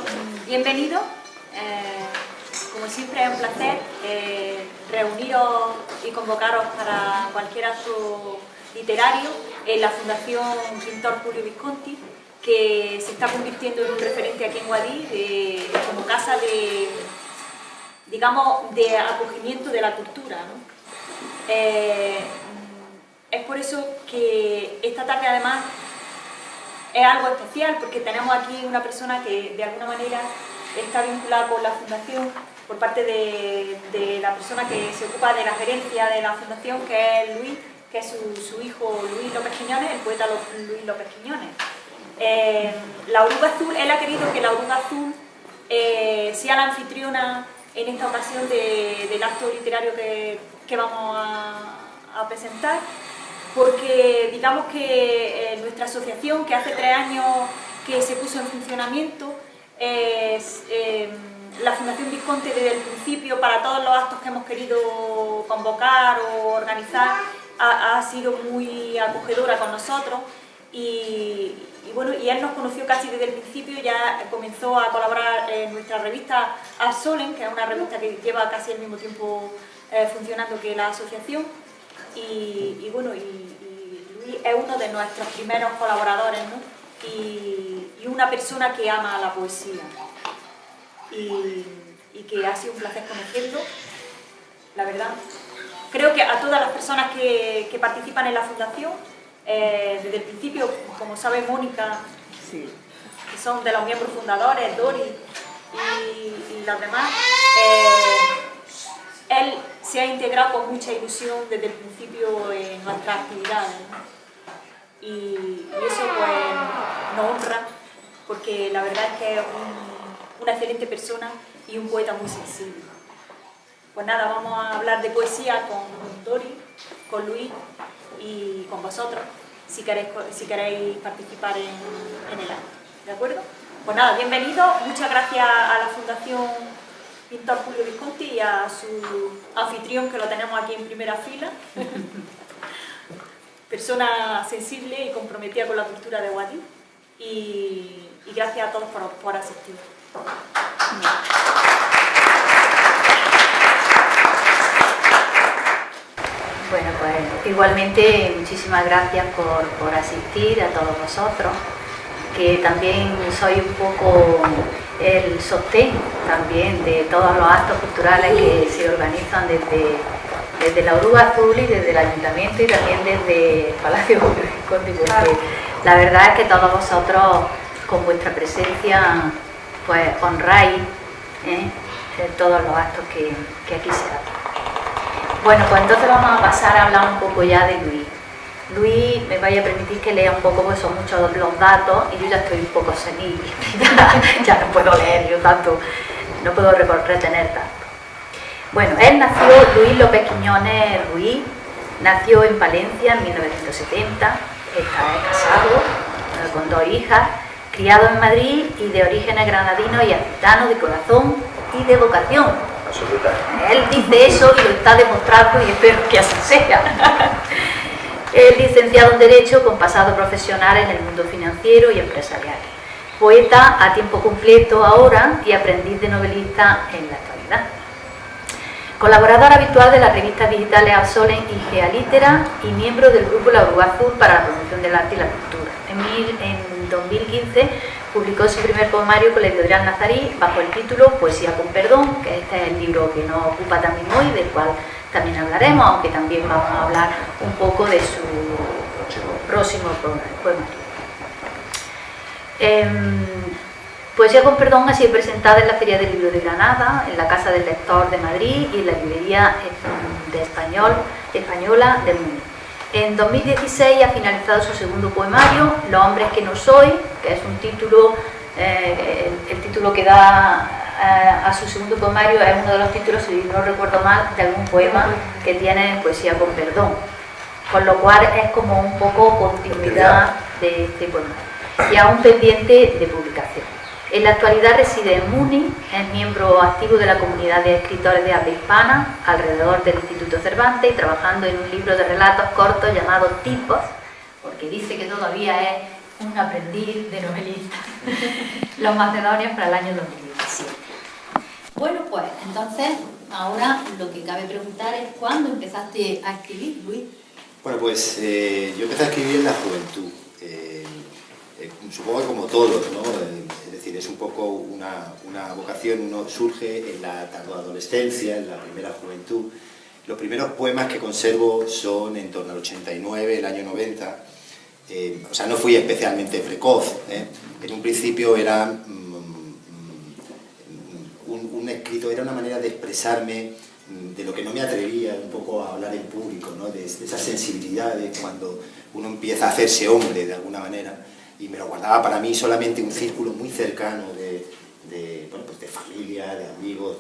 Bueno, bienvenidos. Como siempre es un placer reuniros y convocaros para cualquier acto literario en la Fundación Pintor Julio Visconti, que se está convirtiendo en un referente aquí en Guadix como casa de, digamos, de acogimiento de la cultura, ¿no? Es por eso que esta tarde además es algo especial, porque tenemos aquí una persona que de alguna manera está vinculada con la Fundación por parte de la persona que se ocupa de la gerencia de la Fundación, que es Luis, que es su hijo Luis López Quiñones, el poeta Luis López Quiñones. La Oruga Azul, él ha querido que la Oruga Azul sea la anfitriona en esta ocasión del acto literario que vamos a presentar, porque digamos que nuestra asociación, que hace 3 años que se puso en funcionamiento, la Fundación Visconti desde el principio, para todos los actos que hemos querido convocar o organizar, ha sido muy acogedora con nosotros y bueno, y él nos conoció casi desde el principio. Ya comenzó a colaborar en nuestra revista Absolen, que es una revista que lleva casi el mismo tiempo funcionando que la asociación, y bueno, y Luis es uno de nuestros primeros colaboradores, ¿no? Y una persona que ama la poesía y que ha sido un placer conocerlo, la verdad. Creo que a todas las personas que participan en la Fundación, desde el principio, como sabe Mónica, sí, que son de los miembros fundadores, Dori y los demás, él se ha integrado con mucha ilusión desde el principio en nuestras actividades, ¿no? Y eso pues nos honra, porque la verdad es que es una excelente persona y un poeta muy sensible. Pues nada, vamos a hablar de poesía con Dori, con Luis y con vosotros, si queréis participar en el acto, ¿de acuerdo? Pues nada, bienvenidos, muchas gracias a la Fundación Pintor Julio Visconti y a su anfitrión, que lo tenemos aquí en primera fila, persona sensible y comprometida con la cultura de Guadix, y gracias a todos por asistir. Bueno, pues igualmente muchísimas gracias por asistir, a todos vosotros, que también soy un poco el sostén también de todos los actos culturales que se organizan desde la Oruga Azul y desde el Ayuntamiento y también desde el Palacio Julio Visconti, porque la verdad es que todos vosotros con vuestra presencia pues honráis todos los actos que aquí se hacen. Bueno, pues entonces vamos a pasar a hablar un poco ya de Luis. Luis, me vaya a permitir que lea un poco, porque son muchos los datos y yo ya estoy un poco senil, ya no puedo leer yo tanto, no puedo retener tanto. Bueno, él nació, Luis López Quiñones Ruiz, nació en Palencia en 1970, está casado con 2 hijas, criado en Madrid y de orígenes granadinos y aquitanos de corazón y de vocación. Él dice eso y lo está demostrando y espero que así sea. Es licenciado en Derecho con pasado profesional en el mundo financiero y empresarial. Poeta a tiempo completo ahora y aprendiz de novelista en la actualidad. Colaborador habitual de las revistas digitales Absolen y Gealitera y miembro del grupo La Oruga Azul para la promoción del arte y la cultura. En 2015 publicó su primer poemario con la editorial Nazarí bajo el título Poesía con perdón, que este es el libro que nos ocupa también hoy, del cual también hablaremos, aunque también vamos a hablar un poco de su próximo poemario. Poesía con perdón ha sido presentada en la Feria del Libro de Granada, en la Casa del Lector de Madrid y en la Librería Española de Múnich. En 2016 ha finalizado su segundo poemario, Los hombres que no soy, que es un título, el título que da a su segundo poemario es uno de los títulos, si no recuerdo mal, de algún poema que tiene Poesía con perdón, con lo cual es como un poco continuidad de este poemario y aún pendiente de publicación. En la actualidad reside en Múnich, es miembro activo de la comunidad de escritores de habla hispana alrededor del Instituto Cervantes y trabajando en un libro de relatos cortos llamado Tipos, porque dice que todavía es un aprendiz de novelista. Los Macedonios para el año 2017. Bueno, pues entonces, ahora lo que cabe preguntar es ¿cuándo empezaste a escribir, Luis? Bueno, pues yo empecé a escribir en la juventud, supongo que como todos, ¿no? Es decir, es un poco una vocación, uno surge en la tardoadolescencia, en la primera juventud. Los primeros poemas que conservo son en torno al 89, el año 90, o sea, no fui especialmente precoz, en un principio era un escrito, era una manera de expresarme de lo que no me atrevía un poco a hablar en público, ¿no? De esa sensibilidad de cuando uno empieza a hacerse hombre de alguna manera, y me lo guardaba para mí solamente un círculo muy cercano bueno, pues de familia, de amigos,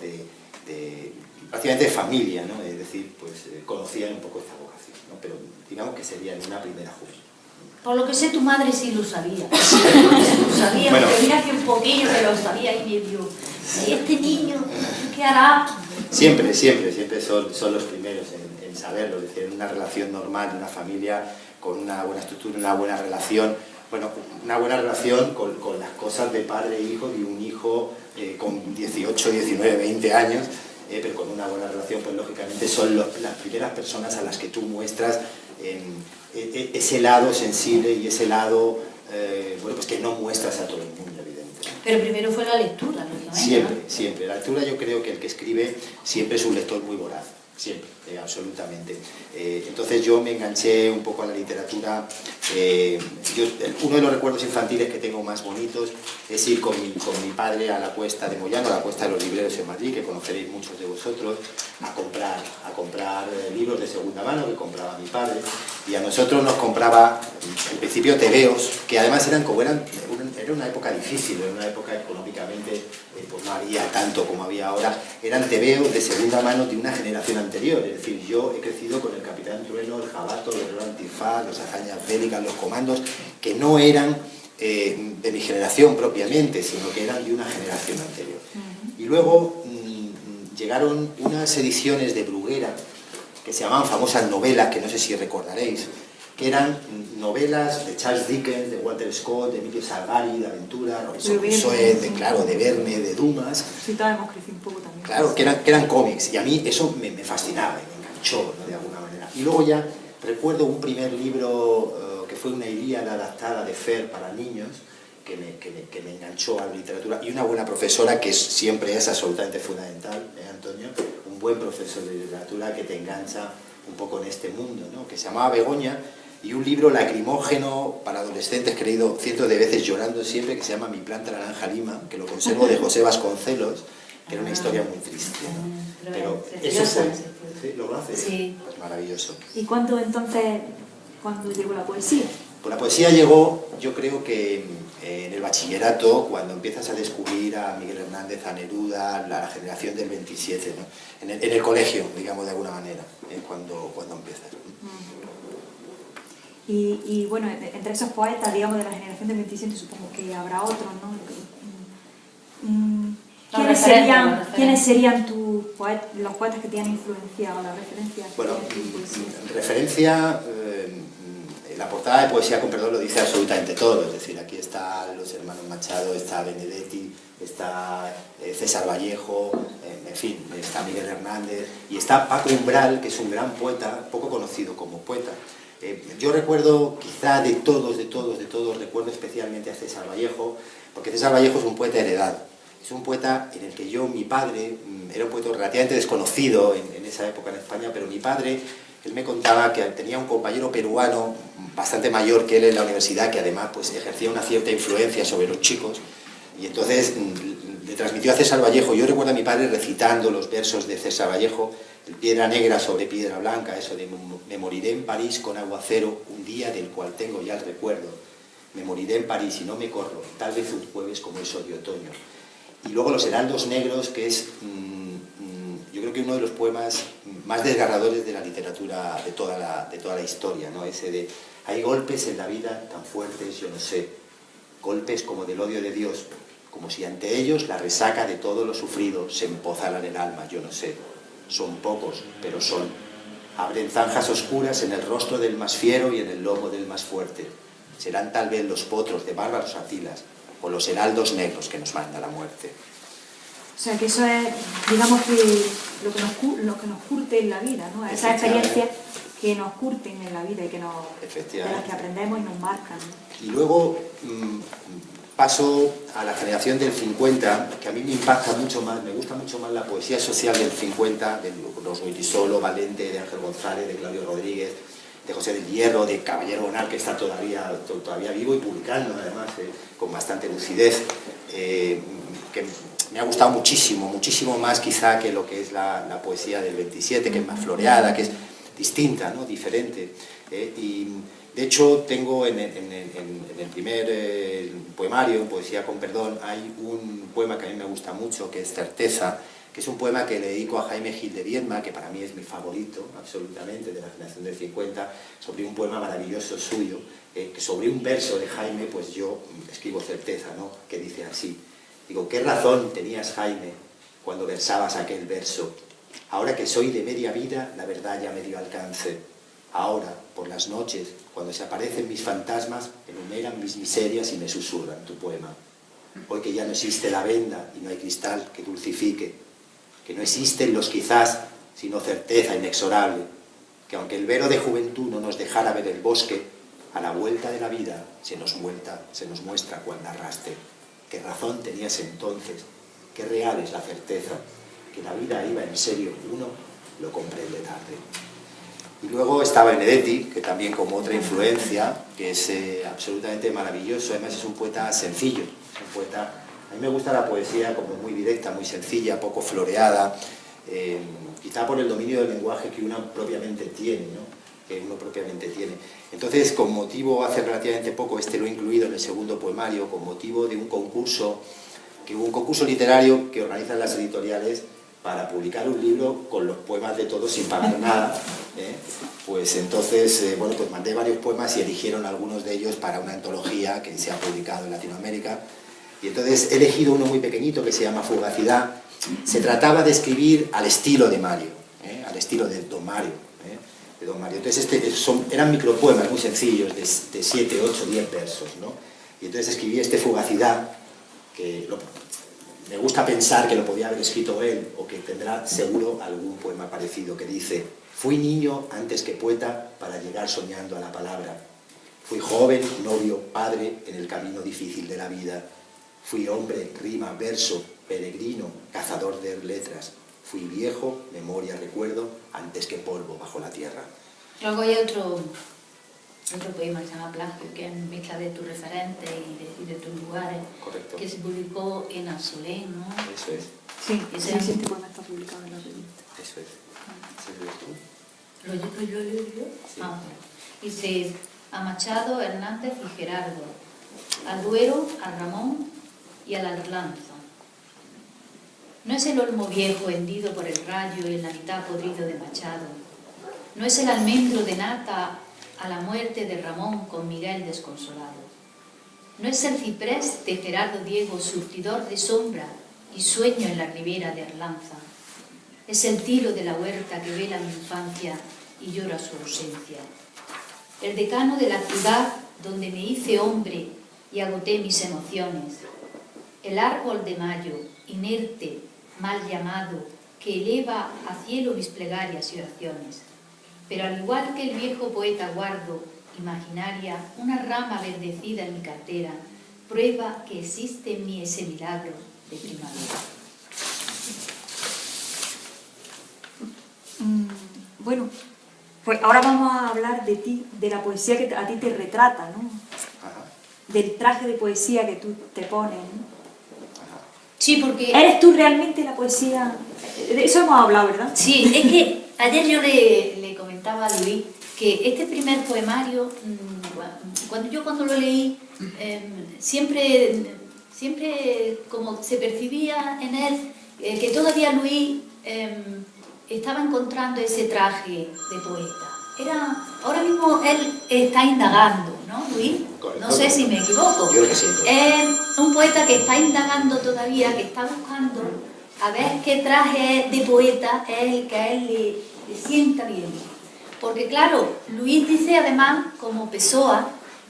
prácticamente de familia, ¿no? Es decir, pues conocían un poco esta vocación, ¿no? Pero digamos que sería en una primera juventud. Por lo que sé, tu madre sí lo sabía. Lo sabía, bueno, porque mira que un poquillo que lo sabía y medio. ¿Y este niño qué hará? Siempre son los primeros en saberlo, es decir, en una relación normal, de una familia con una buena estructura, una buena relación, bueno, una buena relación con las cosas de padre e hijo, de un hijo con 18, 19, 20 años, pero con una buena relación, pues lógicamente son las primeras personas a las que tú muestras ese lado sensible y ese lado, bueno, pues que no muestras a todo el mundo, evidentemente. Pero primero fue la lectura, lógicamente. Siempre, ¿no? siempre. La lectura, yo creo que el que escribe siempre es un lector muy voraz, siempre, absolutamente. Entonces yo me enganché un poco a la literatura. Uno de los recuerdos infantiles que tengo más bonitos es ir con mi padre a la Cuesta de Moyano, a la Cuesta de los Libreros en Madrid, que conoceréis muchos de vosotros, a comprar libros de segunda mano que compraba mi padre, y a nosotros nos compraba, en principio, tebeos, que además era una época difícil, era una época económicamente, pues no había tanto como había ahora, eran tebeos de segunda mano de una generación anterior, es decir, yo he crecido con el Capitán Trueno, el Jabato, el Guerrero Antifaz, los Hazañas Bélicas, los Comandos, que no eran de mi generación propiamente, sino que eran de una generación anterior. Y luego llegaron unas ediciones de Bruguera, que se llamaban famosas novelas, que no sé si recordaréis, que eran novelas de Charles Dickens, de Walter Scott, de Emilio Salgari, de aventura, Robinson Crusoe, de Verne, de Dumas. Sí, también hemos crecido un poco también. Claro, que eran cómics, y a mí eso me fascinaba, y me enganchó, ¿no? De alguna manera. Y luego ya recuerdo un primer libro que fue una Ilíada adaptada de Fer para niños, que me enganchó a la literatura, y una buena profesora, que siempre es absolutamente fundamental, Antonio, un buen profesor de literatura que te engancha un poco en este mundo, ¿no? Que se llamaba Begoña, y un libro lacrimógeno para adolescentes que he leído cientos de veces llorando siempre, que se llama Mi planta naranja lima, que lo conservo, de José Vasconcelos, que era una historia muy triste, ¿no? Pero eso fue, ¿sí? ¿Lo conoces? Sí. Pues maravilloso. ¿Y cuándo entonces, cuándo llegó la poesía? Pues la poesía llegó, yo creo que en el bachillerato, cuando empiezas a descubrir a Miguel Hernández, a Neruda, la generación del 27, ¿no? En el colegio, digamos, de alguna manera, cuando empiezas. Y bueno, entre esos poetas, digamos, de la generación del 27, supongo que habrá otros, ¿no? ¿Quiénes serían los poetas que te han influenciado, las referencias? Bueno, referencia, la portada de Poesía con Perdón lo dice absolutamente todo, es decir, aquí están los hermanos Machado, está Benedetti, está César Vallejo, en fin, está Miguel Hernández, y está Paco Umbral, que es un gran poeta, poco conocido como poeta. Yo recuerdo, quizá de todos, recuerdo especialmente a César Vallejo, porque César Vallejo es un poeta heredado. Es un poeta en el que mi padre, era un poeta relativamente desconocido en esa época en España, pero mi padre, él me contaba que tenía un compañero peruano bastante mayor que él en la universidad, que además pues, ejercía una cierta influencia sobre los chicos, y entonces le transmitió a César Vallejo. Yo recuerdo a mi padre recitando los versos de César Vallejo, piedra negra sobre piedra blanca, eso de me moriré en París con aguacero, un día del cual tengo ya el recuerdo. Me moriré en París y no me corro, tal vez un jueves como eso de otoño. Y luego Los Heraldos Negros, que es, yo creo que uno de los poemas más desgarradores de la literatura de toda la historia, ¿no? Ese de, hay golpes en la vida tan fuertes, yo no sé, golpes como del odio de Dios, como si ante ellos la resaca de todo lo sufrido se empozara en el alma, yo no sé. Son pocos, pero son. Abren zanjas oscuras en el rostro del más fiero y en el lomo del más fuerte. serán tal vez los potros de bárbaros atilas o los heraldos negros que nos manda la muerte. O sea, que eso es, digamos, que lo que nos curte en la vida, ¿no? Esas experiencias que nos curten en la vida y que de las que aprendemos y nos marcan, ¿no? Y luego paso a la generación del 50, que a mí me impacta mucho más, me gusta mucho más la poesía social del 50, de los Goytisolo, Valente, de Ángel González, de Claudio Rodríguez, de José del Hierro, de Caballero Bonal, que está todavía vivo y publicando, además, con bastante lucidez, que me ha gustado muchísimo, muchísimo más quizá que lo que es la poesía del 27, que es más floreada, que es distinta, ¿no? Diferente. Y de hecho tengo en el primer poemario, en Poesía con Perdón, hay un poema que a mí me gusta mucho, que es Certeza, que es un poema que le dedico a Jaime Gil de Viedma, que para mí es mi favorito, absolutamente, de la generación del 50, sobre un poema maravilloso suyo, que sobre un verso de Jaime, pues yo escribo Certeza, ¿no? Que dice así. Digo, ¿qué razón tenías, Jaime, cuando versabas aquel verso? Ahora que soy de media vida, la verdad ya me dio alcance. Ahora, por las noches, cuando se aparecen mis fantasmas, enumeran mis miserias y me susurran tu poema. Hoy que ya no existe la venda y no hay cristal que dulcifique, que no existen los quizás, sino certeza inexorable, que aunque el velo de juventud no nos dejara ver el bosque, a la vuelta de la vida se nos muestra cual narraste. ¿Qué razón tenías entonces? Qué real es la certeza, que la vida iba en serio, uno lo comprende tarde. Y luego está Benedetti, que también como otra influencia, que es absolutamente maravilloso, además es un poeta sencillo, es un poeta... A mí me gusta la poesía como muy directa, muy sencilla, poco floreada, quizá por el dominio del lenguaje que uno propiamente tiene, ¿no? Entonces, con motivo, hace relativamente poco, lo he incluido en el segundo poemario, con motivo de un concurso literario que organizan las editoriales para publicar un libro con los poemas de todos sin pagar nada, pues entonces, bueno, pues mandé varios poemas y eligieron algunos de ellos para una antología que se ha publicado en Latinoamérica. Y entonces he elegido uno muy pequeñito que se llama Fugacidad. Se trataba de escribir al estilo de Mario, al estilo de Don Mario. Entonces eran micropoemas muy sencillos, de 7, 8, 10 versos, ¿no? Y entonces escribí Fugacidad, que me gusta pensar que lo podía haber escrito él, o que tendrá seguro algún poema parecido, que dice: fui niño antes que poeta para llegar soñando a la palabra. Fui joven, novio, padre en el camino difícil de la vida. Fui hombre, rima, verso, peregrino, cazador de letras. Fui viejo, memoria, recuerdo, antes que polvo bajo la tierra. Luego hay otro poema que se llama Plagio, que es mezcla de tus referentes y de tus lugares. Correcto. Que se publicó en Azulén, ¿no? Eso es. Sí, este poema está publicado en la revista. Eso es. ¿Lo leo yo? Sí. Ah, bueno. Dice: a Machado, Hernández y Gerardo, al Duero, a Ramón y a la Arlanza. No es el olmo viejo hendido por el rayo y en la mitad podrido de Machado. No es el almendro de nata a la muerte de Ramón con Miguel desconsolado. No es el ciprés de Gerardo Diego surtidor de sombra y sueño en la ribera de Arlanza. Es el tiro de la huerta que vela mi infancia y llora su ausencia. El decano de la ciudad donde me hice hombre y agoté mis emociones. El árbol de mayo, inerte, mal llamado, que eleva a cielo mis plegarias y oraciones. Pero al igual que el viejo poeta guardo, imaginaria, una rama verdecida en mi cartera, prueba que existe en mí ese milagro de primavera. Bueno, pues ahora vamos a hablar de ti, de la poesía que a ti te retrata, ¿no? Ajá. Del traje de poesía que tú te pones, ¿no? Sí, porque... ¿Eres tú realmente la poesía? De eso hemos hablado, ¿verdad? Sí, es que ayer yo le comentaba a Luis que este primer poemario, cuando lo leí, siempre como se percibía en él que todavía Luis estaba encontrando ese traje de poeta. Ahora mismo él está indagando, ¿no, Luis? Correcto. No sé si me equivoco. Yo creo que sí. Es un poeta que está indagando todavía, que está buscando a ver qué traje de poeta es el que a él le sienta bien. Porque claro, Luis dice además, como Pessoa,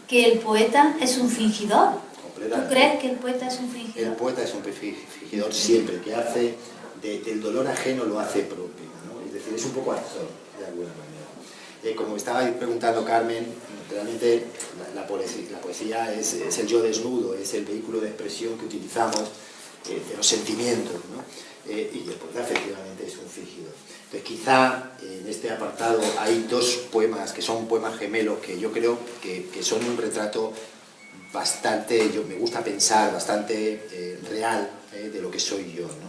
que el poeta es un fingidor. ¿Tú crees que el poeta es un fingidor? El poeta es un fingidor siempre, que hace del dolor ajeno lo hace propio, ¿no? Es decir, es un poco actor, de alguna manera. Como estaba preguntando Carmen, realmente la poesía es el yo desnudo, es el vehículo de expresión que utilizamos de los sentimientos, ¿no? Y el poeta efectivamente es un fingidor. Entonces quizá en este apartado hay dos poemas que son poemas gemelos que yo creo que son un retrato bastante, me gusta pensar, bastante real de lo que soy yo, ¿no?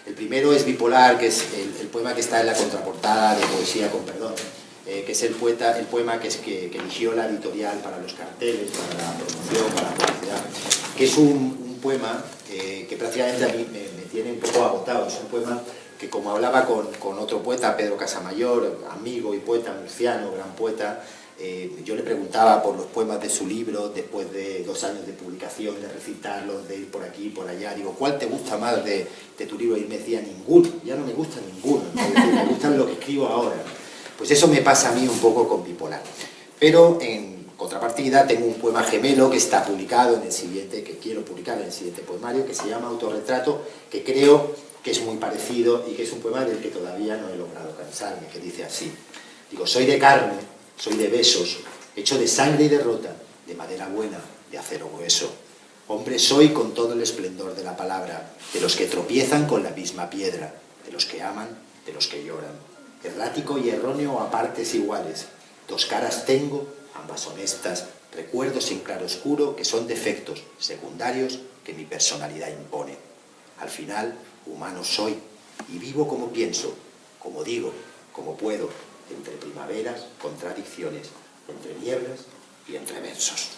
El primero es Bipolar, que es el poema que está en la contraportada de Poesía con Perdón, que es el poema que eligió la editorial para los carteles, para la promoción, para la publicidad, que es un poema que prácticamente a mí me tiene un poco agotado. Es un poema que, como hablaba con otro poeta, Pedro Casamayor, amigo y poeta murciano, gran poeta, yo le preguntaba por los poemas de su libro, después de 2 años de publicación, de recitarlos, de ir por aquí y por allá. Digo, ¿cuál te gusta más de tu libro? Y me decía, ninguno, ya no me gusta ninguno, ¿no? Es decir, me gustan lo que escribo ahora. Pues eso me pasa a mí un poco con Bipolar. Pero en contrapartida tengo un poema gemelo que está publicado en el siguiente, que quiero publicar en el siguiente poemario, que se llama Autorretrato, que creo que es muy parecido y que es un poema del que todavía no he logrado cansarme, que dice así. Digo, soy de carne, soy de besos, hecho de sangre y derrota, de madera buena, de acero grueso. Hombre soy con todo el esplendor de la palabra, de los que tropiezan con la misma piedra, de los que aman, de los que lloran. Errático y erróneo a partes iguales. 2 caras tengo, ambas honestas, recuerdos sin claroscuro que son defectos secundarios que mi personalidad impone. Al final, humano soy y vivo como pienso, como digo, como puedo, entre primaveras, contradicciones, entre nieblas y entre versos.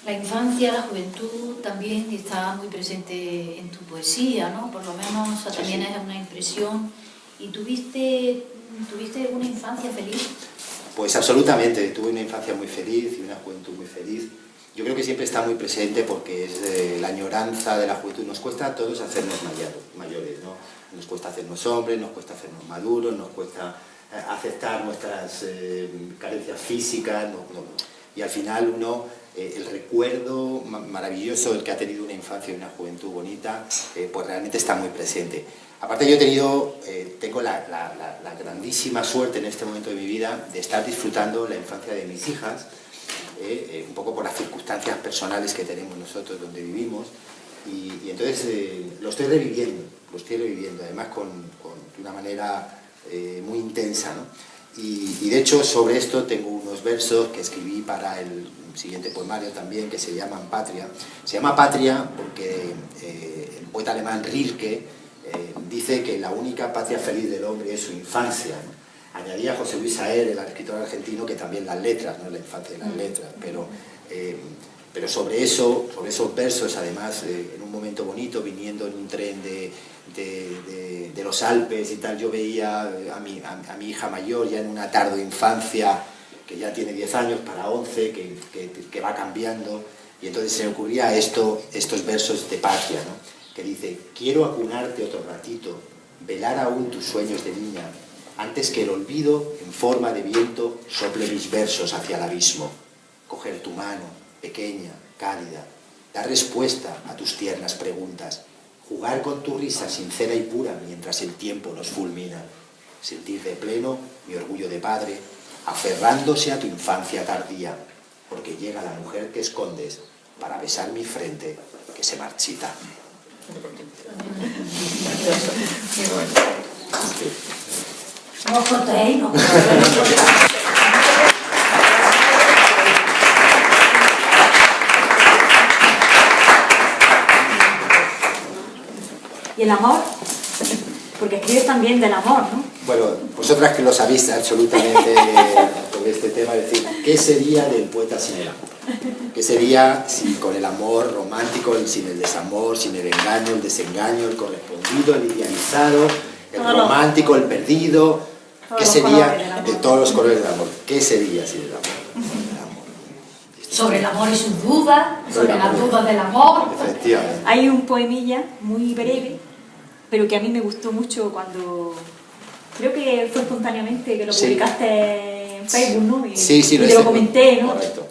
La infancia, la juventud también está muy presente en tu poesía, ¿no? Por lo menos también es una impresión. ¿Y tuviste una infancia feliz? Pues absolutamente, tuve una infancia muy feliz y una juventud muy feliz. Yo creo que siempre está muy presente porque es la añoranza de la juventud. Nos cuesta a todos hacernos mayores, ¿no? Nos cuesta hacernos hombres, nos cuesta hacernos maduros, nos cuesta aceptar nuestras carencias físicas, y al final uno, el recuerdo maravilloso del que ha tenido una infancia y una juventud bonita, pues realmente está muy presente. Aparte yo tengo la grandísima suerte en este momento de mi vida de estar disfrutando la infancia de mis hijas, un poco por las circunstancias personales que tenemos nosotros donde vivimos, y entonces lo estoy reviviendo, además de una manera muy intensa, ¿no? Y de hecho sobre esto tengo unos versos que escribí para el siguiente poemario también, que se llaman Patria. Se llama Patria porque el poeta alemán Rilke dice que la única patria feliz del hombre es su infancia, ¿no? Añadía José Luis Saer, el escritor argentino, que también las letras, no la infancia de las letras, pero sobre esos versos, además, en un momento bonito, viniendo en un tren de los Alpes y tal, yo veía a mi hija mayor ya en una tarde infancia, que ya tiene 10 años para 11, que va cambiando, y entonces se me ocurría estos versos de Patria, ¿no? Que dice, quiero acunarte otro ratito, velar aún tus sueños de niña, antes que el olvido, en forma de viento, sople mis versos hacia el abismo, coger tu mano, pequeña, cálida, dar respuesta a tus tiernas preguntas, jugar con tu risa sincera y pura mientras el tiempo nos fulmina, sentir de pleno mi orgullo de padre, aferrándose a tu infancia tardía, porque llega la mujer que escondes para besar mi frente que se marchita. No contéis, no. ¿Y el amor? Porque escribes también del amor, ¿no? Bueno, vosotras que lo sabéis absolutamente sobre este tema, es decir, ¿qué sería del poeta sin el amor? ¿Qué sería con el amor romántico, sin el desamor, sin el engaño, el desengaño, el correspondido, el idealizado, el romántico, el perdido? ¿Qué sería de todos los colores del amor? ¿Qué sería sin el amor? Sobre el amor y sus dudas, sobre las dudas del amor. Efectivamente. Hay un poemilla muy breve, pero que a mí me gustó mucho cuando... Creo que fue espontáneamente que lo publicaste en Facebook, ¿no? Y te lo comenté, ¿no? Correcto.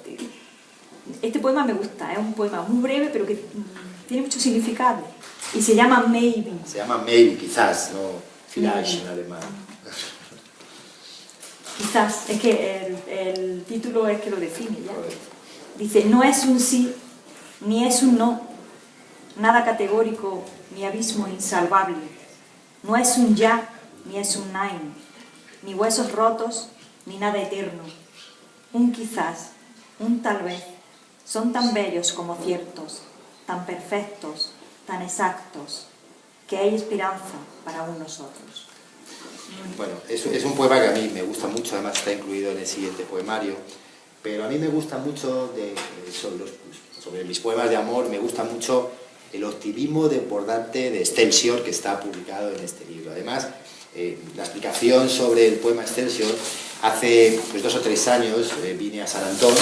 este poema me gusta, es un poema muy breve, pero que tiene mucho significado. Y se llama Maybe. Se llama Maybe, quizás, no Vielleicht en alemán. Quizás, es que el título es que lo define ya. Dice, no es un sí, ni es un no, nada categórico, ni abismo insalvable. No es un ya, ni es un nein, ni huesos rotos, ni nada eterno. Un quizás, un tal vez, son tan bellos como ciertos, tan perfectos, tan exactos, que hay esperanza para un nosotros. Bueno, es un poema que a mí me gusta mucho, además está incluido en el siguiente poemario, pero a mí me gusta mucho, sobre mis poemas de amor, me gusta mucho el optimismo desbordante de Excelsior que está publicado en este libro. Además, la explicación sobre el poema Excelsior, hace 2 o 3 años vine a San Antón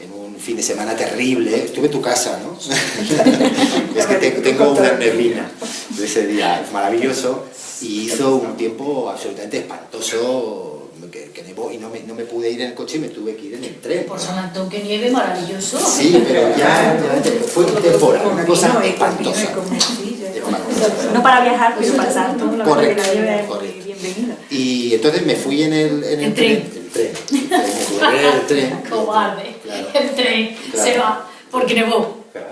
en un fin de semana terrible. Estuve en tu casa, ¿no? Es que tengo una neblina de ese día, es maravilloso, y hizo un tiempo absolutamente espantoso, que nevó, y no me pude ir en el coche y me tuve que ir en el tren. Por San Antón, que nieve, maravilloso. Sí, pero ya fue un temporal, una cosa espantosa. No para viajar, pero para San Antón, la Correcto, nieve es muy correcto. bienvenida. Y entonces me fui en el tren. El tren. Cobarde. Claro. El tren se va, porque nevó. Claro.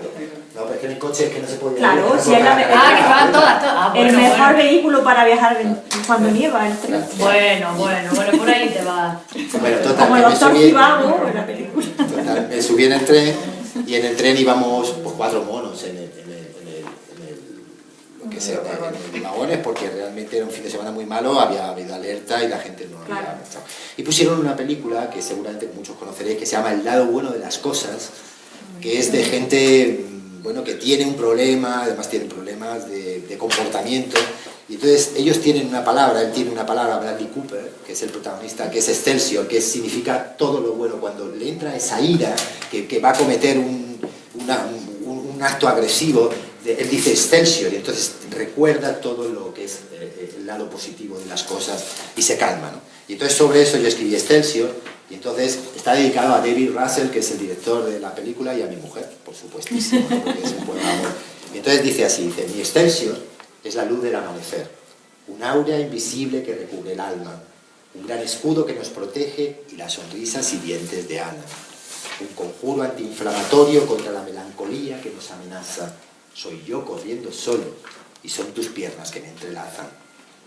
No, pero es que en el coche es que no se podía Claro, ir. si es la Que van todas. el mejor vehículo para viajar cuando nieva, el tren. Bueno, por ahí te vas. Bueno, total, Como el me doctor subí, Zivago en la película. total, me subí en el tren, y en el tren íbamos 4 monos en el vagones, porque realmente era un fin de semana muy malo, había habido alerta y la gente no había marchado. Y pusieron una película que seguramente muchos conoceréis, que se llama El lado bueno de las cosas, que es de gente, bueno, que tiene un problema, además tienen problemas de comportamiento, y entonces ellos tienen una palabra, él tiene una palabra, Bradley Cooper, que es el protagonista, que es Excelsior, que significa todo lo bueno. Cuando le entra esa ira, que va a cometer un acto agresivo, él dice Excelsior, y entonces recuerda todo lo que es el lado positivo de las cosas y se calma, ¿no? Y entonces sobre eso yo escribí Excelsior, y entonces está dedicado a David Russell, que es el director de la película, y a mi mujer, por supuestísimo, porque es un buen amor. Y entonces dice así, dice, mi Excelsior es la luz del amanecer, un aura invisible que recubre el alma, un gran escudo que nos protege y las sonrisas y dientes de Ana, un conjuro antiinflamatorio contra la melancolía que nos amenaza. Soy yo corriendo solo y son tus piernas que me entrelazan.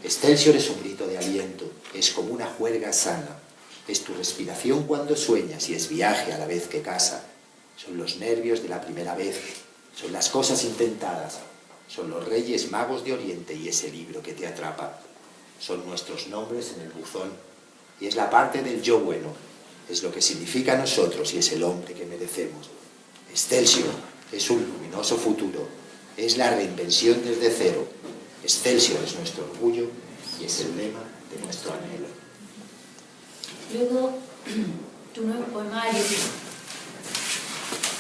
Excelsior es un grito de aliento, es como una juerga sana. Es tu respiración cuando sueñas y es viaje a la vez que casa. Son los nervios de la primera vez, son las cosas intentadas, son los reyes magos de Oriente y ese libro que te atrapa. Son nuestros nombres en el buzón y es la parte del yo bueno, es lo que significa a nosotros y es el hombre que merecemos. Excelsior es un luminoso futuro, es la reinvención desde cero. Excelsior es nuestro orgullo y es el lema de nuestro anhelo. Luego, tu nuevo poemario,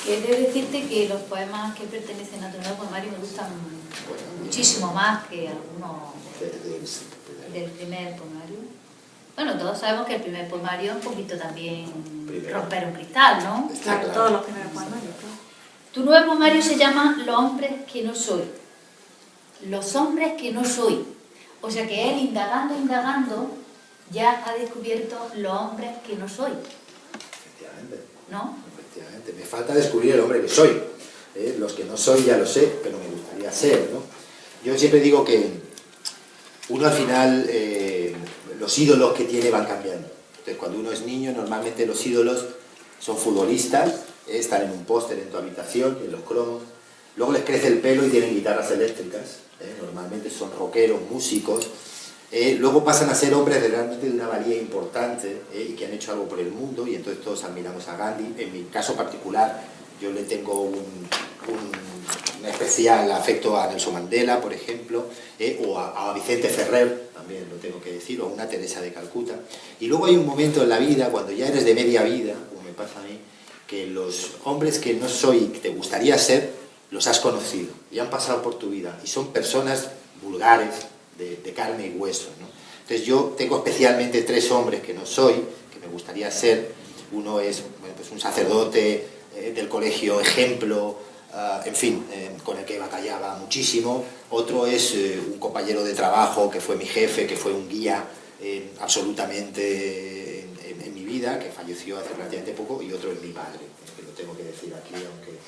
que he de decirte que los poemas que pertenecen a tu nuevo poemario me gustan muchísimo más que algunos del primer poemario. Bueno, todos sabemos que el primer poemario es un poquito también romper un cristal, ¿no? Claro, todos los primeros poemarios, claro. Tu nuevo poemario se llama Los hombres que no soy. Los hombres que no soy. O sea que él, indagando, ya ha descubierto los hombres que no soy. Efectivamente. ¿No? Efectivamente. Me falta descubrir el hombre que soy. Los que no soy ya lo sé, pero me gustaría ser, ¿no? Yo siempre digo que uno al final, los ídolos que tiene van cambiando. Entonces, cuando uno es niño, normalmente los ídolos son futbolistas, están en un póster en tu habitación, en los cromos. Luego les crece el pelo y tienen guitarras eléctricas. Normalmente son rockeros, músicos. Luego pasan a ser hombres realmente de una valía importante y que han hecho algo por el mundo, y entonces todos admiramos a Gandhi. En mi caso particular, yo le tengo un especial afecto a Nelson Mandela, por ejemplo, o a Vicente Ferrer, también lo tengo que decir, o a una Teresa de Calcuta. Y luego hay un momento en la vida, cuando ya eres de media vida, como me pasa a mí, que los hombres que no soy, que te gustaría ser, los has conocido y han pasado por tu vida, y son personas vulgares, de carne y hueso, ¿no? Entonces yo tengo especialmente 3 hombres que no soy, que me gustaría ser. Uno es, bueno, pues un sacerdote del colegio ejemplo, en fin, con el que batallaba muchísimo. Otro es un compañero de trabajo que fue mi jefe, que fue un guía absolutamente en mi vida, que falleció hace relativamente poco, y otro es mi padre, que lo tengo que decir aquí, aunque...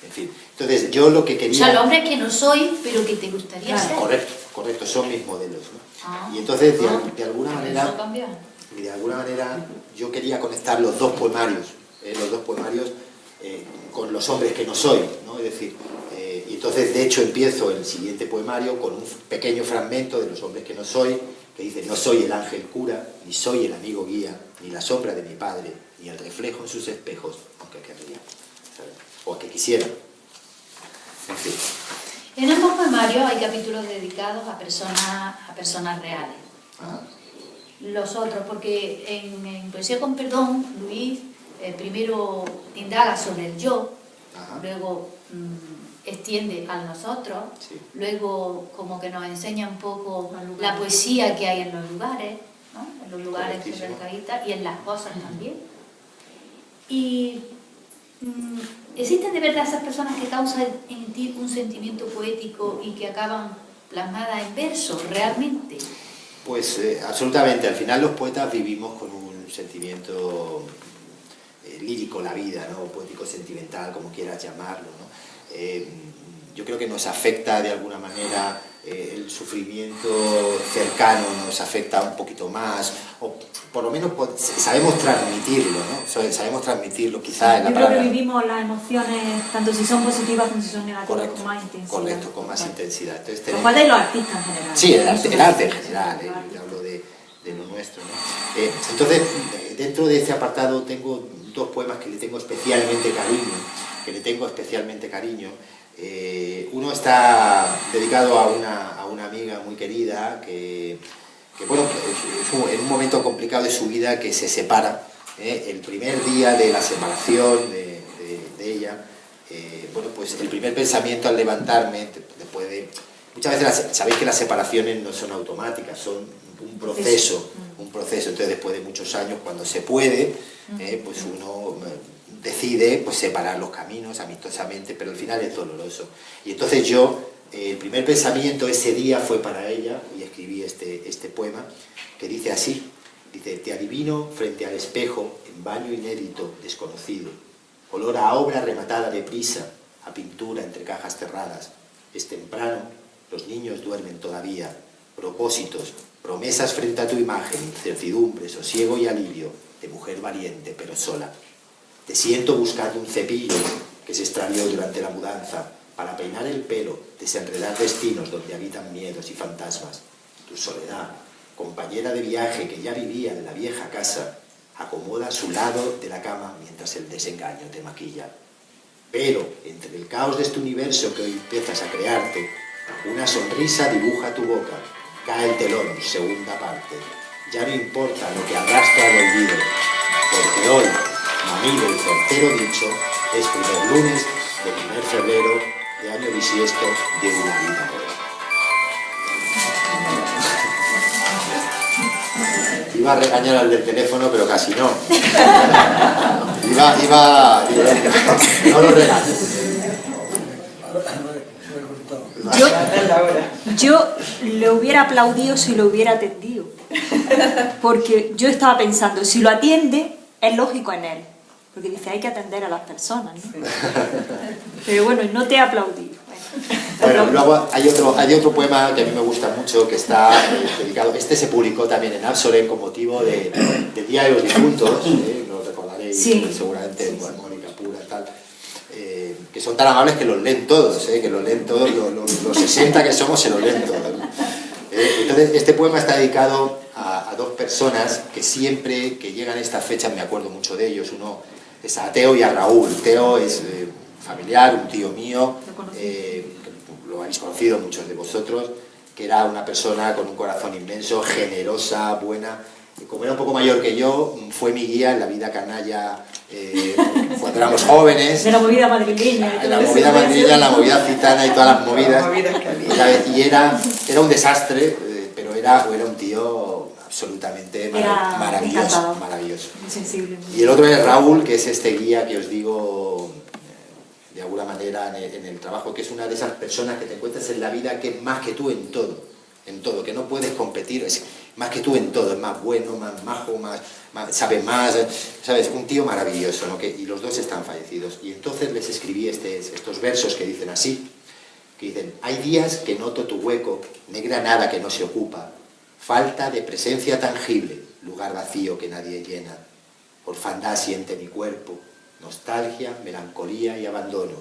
En fin, entonces yo lo que quería... O sea, el hombre que no soy, pero que te gustaría ser. Correcto, son mis modelos, ¿no? Y entonces, de alguna manera, yo quería conectar los dos poemarios con los hombres que no soy, ¿no? Es decir, y entonces de hecho empiezo el siguiente poemario con un pequeño fragmento de Los hombres que no soy, que dice: no soy el ángel cura, ni soy el amigo guía, ni la sombra de mi padre, ni el reflejo en sus espejos, aunque querría, ¿sabes? O que quisiera. En fin. En ambos poemarios hay capítulos dedicados a personas reales. Ajá. Los otros, porque en Poesía con Perdón, Luis primero indaga sobre el yo, Ajá. luego extiende al nosotros, Sí. luego como que nos enseña un poco la poesía que hay en los lugares, ¿no? En los lugares que se habita y en las cosas también. Y ¿existen de verdad esas personas que causan en ti un sentimiento poético y que acaban plasmadas en verso realmente? Pues absolutamente, al final los poetas vivimos con un sentimiento lírico, la vida, ¿no? Poético, sentimental, como quieras llamarlo, ¿no? Yo creo que nos afecta de alguna manera el sufrimiento cercano, nos afecta un poquito más, o por lo menos sabemos transmitirlo, ¿no? Sabemos transmitirlo quizá en la palabra. Yo creo que vivimos las emociones, tanto si son positivas como si son negativas, con más intensidad. Correcto, con más intensidad. Entonces, Lo cual de los artistas en general. Sí, el arte en general, yo hablo de lo nuestro, ¿no? Entonces, dentro de este apartado tengo dos poemas que le tengo especialmente cariño, uno está dedicado a una amiga muy querida que bueno, en un momento complicado de su vida, que se separa, el primer día de la separación de ella, bueno, pues el primer pensamiento al levantarme, después de... Muchas veces sabéis que las separaciones no son automáticas, son un proceso, entonces después de muchos años, cuando se puede, pues uno decide pues separar los caminos amistosamente, pero al final es doloroso. Y entonces yo, el primer pensamiento ese día fue para ella, y escribí este poema, que dice así, dice: te adivino frente al espejo, en baño inédito, desconocido, olor a obra rematada deprisa, a pintura entre cajas cerradas. Es temprano, los niños duermen todavía, propósitos, promesas frente a tu imagen, incertidumbre, sosiego y alivio, de mujer valiente pero sola. Te siento buscando un cepillo que se extravió durante la mudanza, para peinar el pelo, desenredar destinos donde habitan miedos y fantasmas. Tu soledad, compañera de viaje que ya vivía en la vieja casa, acomoda a su lado de la cama mientras el desengaño te maquilla. Pero, entre el caos de este universo que hoy empiezas a crearte, una sonrisa dibuja tu boca, cae el telón, segunda parte. Ya no importa lo que arrastra al olvido, porque hoy, manido y certero dicho, es primer lunes de primer febrero de año bisiesto de una vida nueva. Iba a regañar al del teléfono, pero casi no. No lo regañes. Yo le hubiera aplaudido si lo hubiera atendido, porque yo estaba pensando, si lo atiende, es lógico en él, porque dice, hay que atender a las personas, ¿no? Pero bueno, no te he aplaudido. Bueno, luego hay otro poema que a mí me gusta mucho, que está dedicado, este se publicó también en Absolem con motivo del Día de los Difuntos, lo recordaréis, sí, seguramente, sí, Mónica Pura y tal, que son tan amables que los leen todos, que los leen todos, los 60 que somos se los leen todos, ¿no? Entonces, este poema está dedicado a dos personas que siempre que llegan estas fechas me acuerdo mucho de ellos. Uno es a Teo y a Raúl. Teo es familiar, un tío mío, lo habéis conocido muchos de vosotros, que era una persona con un corazón inmenso, generosa, buena. Y como era un poco mayor que yo, fue mi guía en la vida canalla cuando éramos jóvenes. De la movida madrileña. En la movida madrileña, la movida gitana y todas las movidas. Y era un desastre, pero era un tío absolutamente Era maravilloso, encantador. maravilloso. Muy sensible. Y el otro es Raúl, que es este guía que os digo, de alguna manera, en el trabajo, que es una de esas personas que te encuentras en la vida que es más que tú en todo, que no puedes competir, es más que tú en todo, es más bueno, más majo, sabe más, ¿sabes? Un tío maravilloso, ¿no? Y los dos están fallecidos. Y entonces les escribí estos versos que dicen así, que dicen: hay días que noto tu hueco, negra nada que no se ocupa, falta de presencia tangible, lugar vacío que nadie llena, orfandad siente mi cuerpo, nostalgia, melancolía y abandono,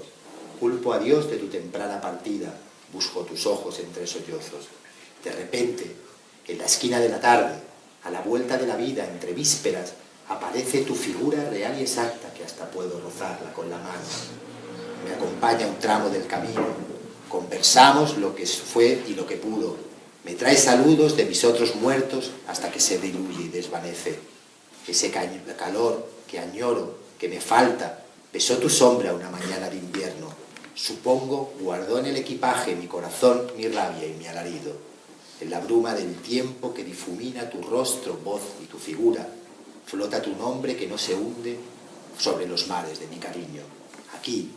culpo a Dios de tu temprana partida, busco tus ojos entre sollozos. De repente, en la esquina de la tarde, a la vuelta de la vida, entre vísperas, aparece tu figura real y exacta, que hasta puedo rozarla con la mano. Me acompaña un tramo del camino, conversamos lo que fue y lo que pudo. Me trae saludos de mis otros muertos hasta que se diluye y desvanece. Ese calor que añoro, que me falta, besó tu sombra una mañana de invierno. Supongo guardó en el equipaje mi corazón, mi rabia y mi alarido. En la bruma del tiempo que difumina tu rostro, voz y tu figura, flota tu nombre que no se hunde sobre los mares de mi cariño. Aquí,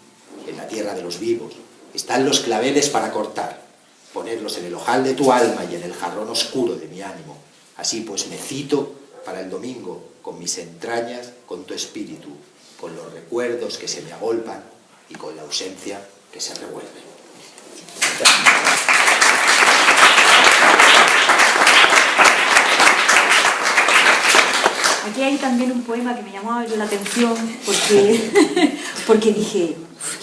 en la tierra de los vivos, están los claveles para cortar, ponerlos en el ojal de tu alma y en el jarrón oscuro de mi ánimo. Así pues me cito para el domingo, con mis entrañas, con tu espíritu, con los recuerdos que se me agolpan y con la ausencia que se revuelve. Aquí hay también un poema que me llamó la atención porque dije,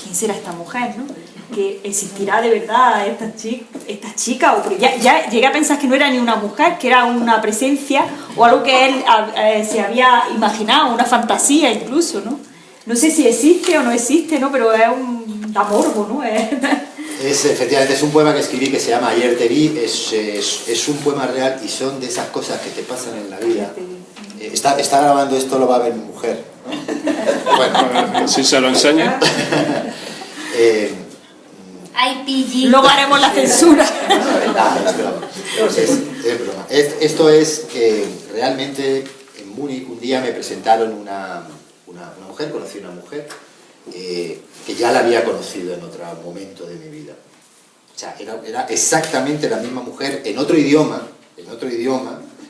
¿quién será esta mujer, no? Que existirá de verdad esta chica, o porque ya llegué a pensar que no era ni una mujer, que era una presencia o algo que él se había imaginado, una fantasía incluso, ¿no? No sé si existe o no existe, ¿no? Pero es da morbo, ¿no? Efectivamente, es un poema que escribí que se llama Ayer te vi, es un poema real y son de esas cosas que te pasan en la vida. Está grabando esto, lo va a ver mi mujer, ¿no? Bueno, si se lo enseña. Ay, PG. Luego haremos la censura. Es broma. Esto es que realmente en Múnich un día me presentaron una mujer, conocí una mujer que ya la había conocido en otro momento de mi vida. O sea, era exactamente la misma mujer en otro idioma,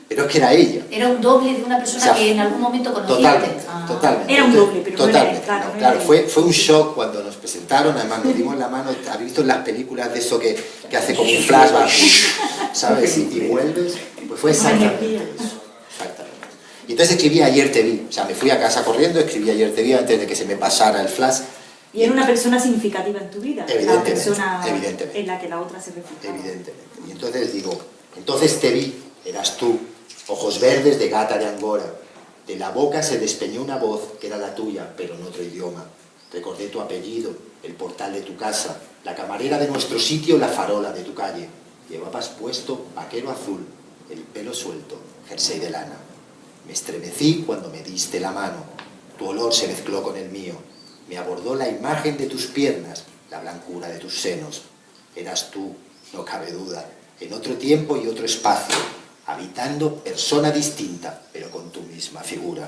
pero es que era ella. Era un doble de una persona, o sea, que en algún momento conociste. Totalmente. Era un doble, pero totalmente. Claro, fue un shock cuando nos presentaron, además nos dimos la mano. ¿Has visto en las películas de eso que hace como un flashback? ¿Sabes? Y vuelves. Pues fue exactamente eso. Exactamente. Y entonces escribí Ayer te vi. O sea, me fui a casa corriendo, escribí Ayer te vi antes de que se me pasara el flash. Y era una persona significativa en tu vida. Evidentemente. La persona Evidentemente. en la que la otra se reflejaba. Evidentemente. Y entonces digo, entonces te vi, eras tú. Ojos verdes de gata de Angora. De la boca se despeñó una voz que era la tuya, pero en otro idioma. Recordé tu apellido, el portal de tu casa, la camarera de nuestro sitio, la farola de tu calle. Llevabas puesto vaquero azul, el pelo suelto, jersey de lana. Me estremecí cuando me diste la mano. Tu olor se mezcló con el mío. Me abordó la imagen de tus piernas, la blancura de tus senos. Eras tú, no cabe duda, en otro tiempo y otro espacio, habitando persona distinta, pero con tu misma figura.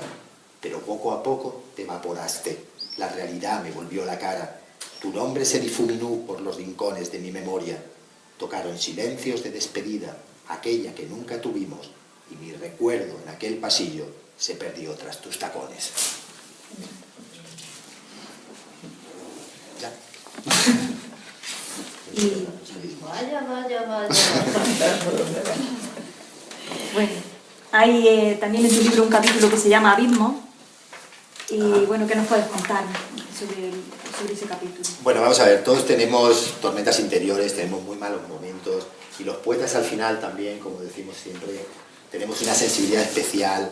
Pero poco a poco te evaporaste, la realidad me volvió la cara, tu nombre se difuminó por los rincones de mi memoria, tocaron silencios de despedida, aquella que nunca tuvimos, y mi recuerdo en aquel pasillo se perdió tras tus tacones. Ya. Y Vaya. bueno, hay también en tu libro un capítulo que se llama Abismo. Y bueno, ¿qué nos puedes contar sobre ese capítulo? Bueno, vamos a ver, todos tenemos tormentas interiores, tenemos muy malos momentos, y los poetas al final también, como decimos siempre, tenemos una sensibilidad especial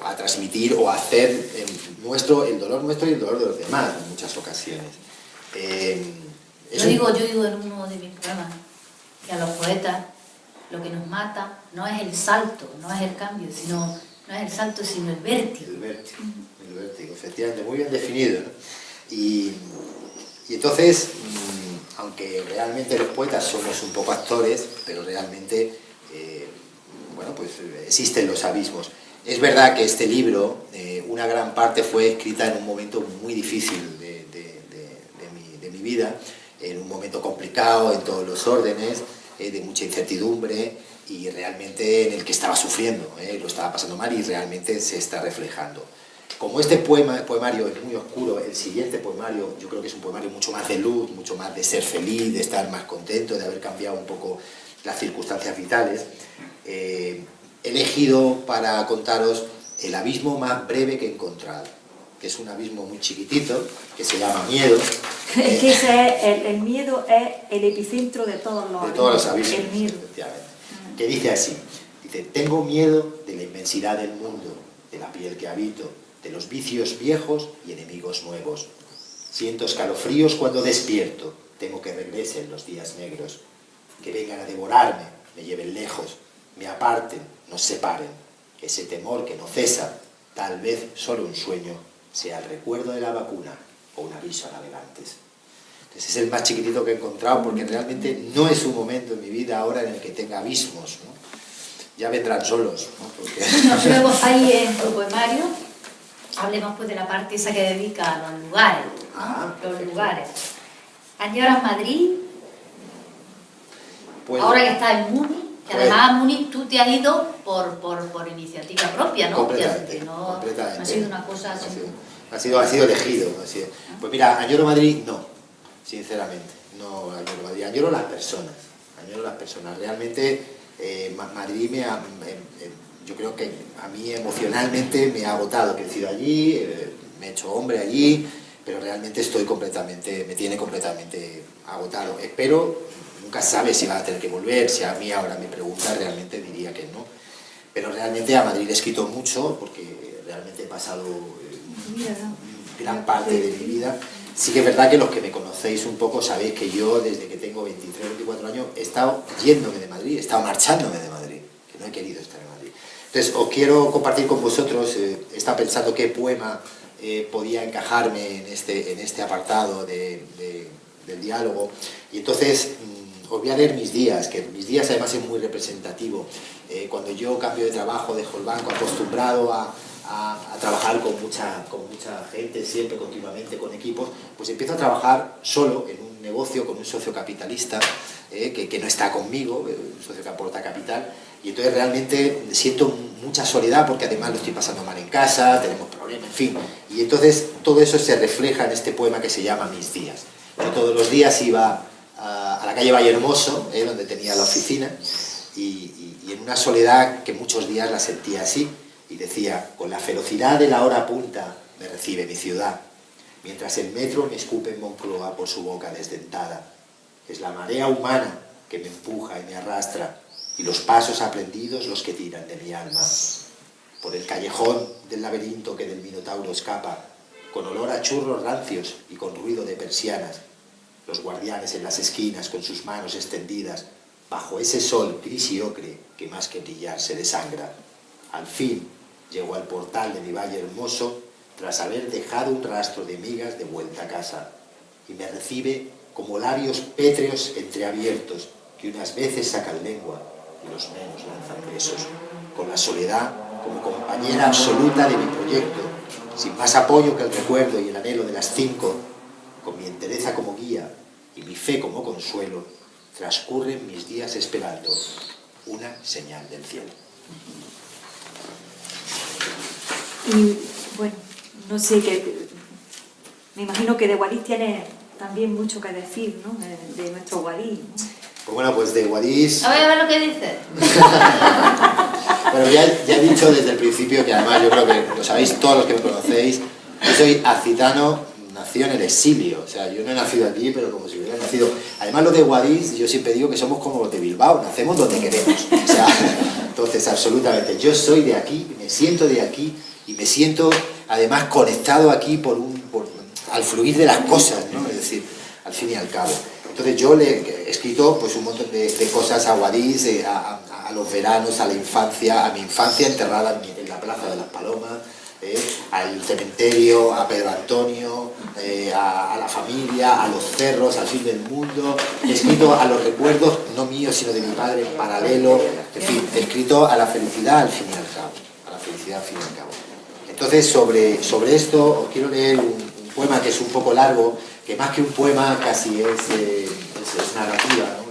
a transmitir o a hacer el dolor nuestro y el dolor de los demás en muchas ocasiones. Yo digo en uno de mis poemas que a los poetas lo que nos mata no es el salto, no es el cambio, sino el vértigo. El vértigo, efectivamente, muy bien definido, ¿no? Y entonces, aunque realmente los poetas somos un poco actores, pero realmente, bueno, bueno, pues existen los abismos. Es verdad que este libro, una gran parte fue escrita en un momento muy difícil de mi vida, en un momento complicado en todos los órdenes, de mucha incertidumbre y realmente en el que estaba sufriendo, lo estaba pasando mal y realmente se está reflejando. Como este poemario es muy oscuro, el siguiente poemario yo creo que es un poemario mucho más de luz, mucho más de ser feliz, de estar más contento, de haber cambiado un poco las circunstancias vitales. He elegido para contaros el abismo más breve que he encontrado, que es un abismo muy chiquitito, que se llama miedo. Es que el miedo es el epicentro de todos los abismos, el miedo. efectivamente. Que dice así, dice, tengo miedo de la inmensidad del mundo, de la piel que habito, de los vicios viejos y enemigos nuevos. Siento escalofríos cuando despierto, temo que regresen los días negros, que vengan a devorarme, me lleven lejos, me aparten, nos separen. Ese temor que no cesa, tal vez solo un sueño, sea el recuerdo de la vacuna o un aviso a navegantes. Entonces es el más chiquitito que he encontrado porque realmente no es un momento en mi vida ahora en el que tenga abismos, ¿no? Ya vendrán solos, ¿no? Porque... Luego ahí en tu poemario hablemos pues de la parte esa que dedica a los lugares, ¿no? Los lugares. ¿Añoras Madrid? Pues, ahora que estás en Múnich, que además a Múnich tú te has ido por iniciativa propia, ¿no? Completamente, Que no completamente. ha sido una cosa así. Ha sido elegido. Así. Pues mira, añoro Madrid, no, sinceramente, no añoro Madrid, añoro las personas. Realmente Madrid yo creo que a mí emocionalmente me ha agotado, he crecido allí, me he hecho hombre allí, pero realmente me tiene completamente agotado. Espero, nunca sabes si va a tener que volver, si a mí ahora me pregunta, realmente diría que no. Pero realmente a Madrid he escrito mucho, porque realmente he pasado gran parte de mi vida. Sí que es verdad que los que me conocéis un poco sabéis que yo desde que tengo 23 o 24 años he estado yéndome de Madrid, he estado marchándome de Madrid, que no he querido estar en Madrid. Entonces os quiero compartir con vosotros, he estado pensando qué poema podía encajarme en este apartado del diálogo, y entonces os voy a leer Mis días, que Mis días además es muy representativo. Cuando yo cambio de trabajo, dejo el banco, acostumbrado a trabajar con mucha gente, siempre, continuamente, con equipos, pues empiezo a trabajar solo en un negocio con un socio capitalista que no está conmigo, un socio que aporta capital, y entonces realmente siento mucha soledad porque además lo estoy pasando mal en casa, tenemos problemas, en fin, y entonces todo eso se refleja en este poema que se llama Mis días. Yo todos los días iba a la calle Vallehermoso, donde tenía la oficina, y en una soledad que muchos días la sentía así, y decía, con la ferocidad de la hora punta me recibe mi ciudad, mientras el metro me escupe en Moncloa por su boca desdentada. Es la marea humana que me empuja y me arrastra, y los pasos aprendidos los que tiran de mi alma. Por el callejón del laberinto que del Minotauro escapa, con olor a churros rancios y con ruido de persianas, los guardianes en las esquinas con sus manos extendidas, bajo ese sol gris y ocre que más que brillar se desangra. Al fin llego al portal de mi valle hermoso, tras haber dejado un rastro de migas de vuelta a casa, y me recibe como labios pétreos entreabiertos que unas veces sacan lengua y los menos lanzan besos, con la soledad como compañera absoluta de mi proyecto, sin más apoyo que el recuerdo y el anhelo de las 5, con mi entereza como guía y mi fe como consuelo, transcurren mis días esperando una señal del cielo. Y bueno, no sé, me imagino que de Guadix tiene también mucho que decir, ¿no? De nuestro Guadix, ¿no? Pues bueno, pues de Guadix... A ver lo que dice. Bueno, ya he dicho desde el principio que además yo creo que lo sabéis todos los que me conocéis, yo soy accitano, nació en el exilio, o sea, yo no he nacido aquí, pero como si hubiera nacido... Además lo de Guadix, yo siempre digo que somos como los de Bilbao, nacemos donde queremos, o sea, entonces absolutamente, yo soy de aquí, me siento de aquí, y me siento además conectado aquí al fluir de las cosas, ¿no? Es decir, al fin y al cabo. Entonces yo le he escrito pues, un montón de cosas a Guadix, a los veranos, a la infancia, a mi infancia enterrada en la Plaza de las Palomas, al cementerio, a Pedro Antonio, a la familia, a los cerros, al fin del mundo. He escrito a los recuerdos, no míos, sino de mi padre, en paralelo. En fin, he escrito a la felicidad al fin y al cabo. A la felicidad al fin y al cabo. Entonces, sobre esto, os quiero leer un poema que es un poco largo, que más que un poema casi es narrativa, ¿no?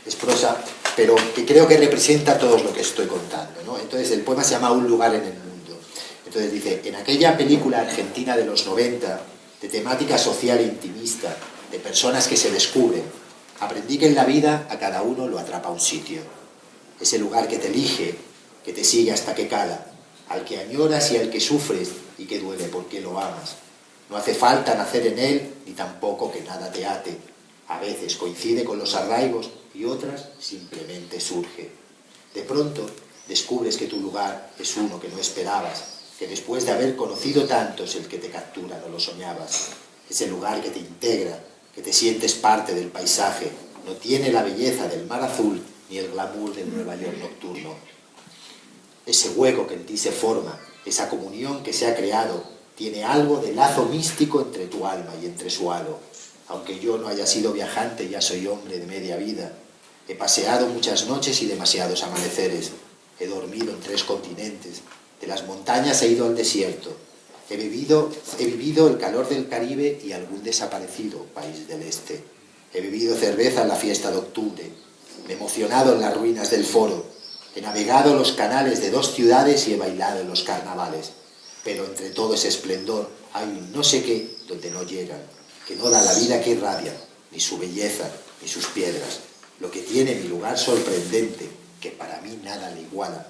Es prosa, pero que creo que representa todo lo que estoy contando, ¿no? Entonces, el poema se llama Un lugar en el mundo. Entonces dice: en aquella película argentina de los 90, de temática social e intimista, de personas que se descubren, aprendí que en la vida a cada uno lo atrapa un sitio. Ese lugar que te elige, que te sigue hasta que cala, al que añoras y al que sufres y que duele porque lo amas. No hace falta nacer en él, ni tampoco que nada te ate. A veces coincide con los arraigos y otras simplemente surge. De pronto descubres que tu lugar es uno que no esperabas, que después de haber conocido tantos el que te captura no lo soñabas. Ese lugar que te integra, que te sientes parte del paisaje, no tiene la belleza del mar azul ni el glamour del Nueva York nocturno. Ese hueco que en ti se forma, esa comunión que se ha creado, tiene algo de lazo místico entre tu alma y entre su halo. Aunque yo no haya sido viajante, ya soy hombre de media vida. He paseado muchas noches y demasiados amaneceres. He dormido en 3 continentes. De las montañas he ido al desierto. He vivido el calor del Caribe y algún desaparecido país del este. He bebido cerveza en la fiesta de octubre. Me he emocionado en las ruinas del Foro. He navegado los canales de 2 ciudades y he bailado en los carnavales. Pero entre todo ese esplendor hay un no sé qué donde no llegan, que no da la vida que irradia, ni su belleza, ni sus piedras. Lo que tiene mi lugar sorprendente, que para mí nada le iguala,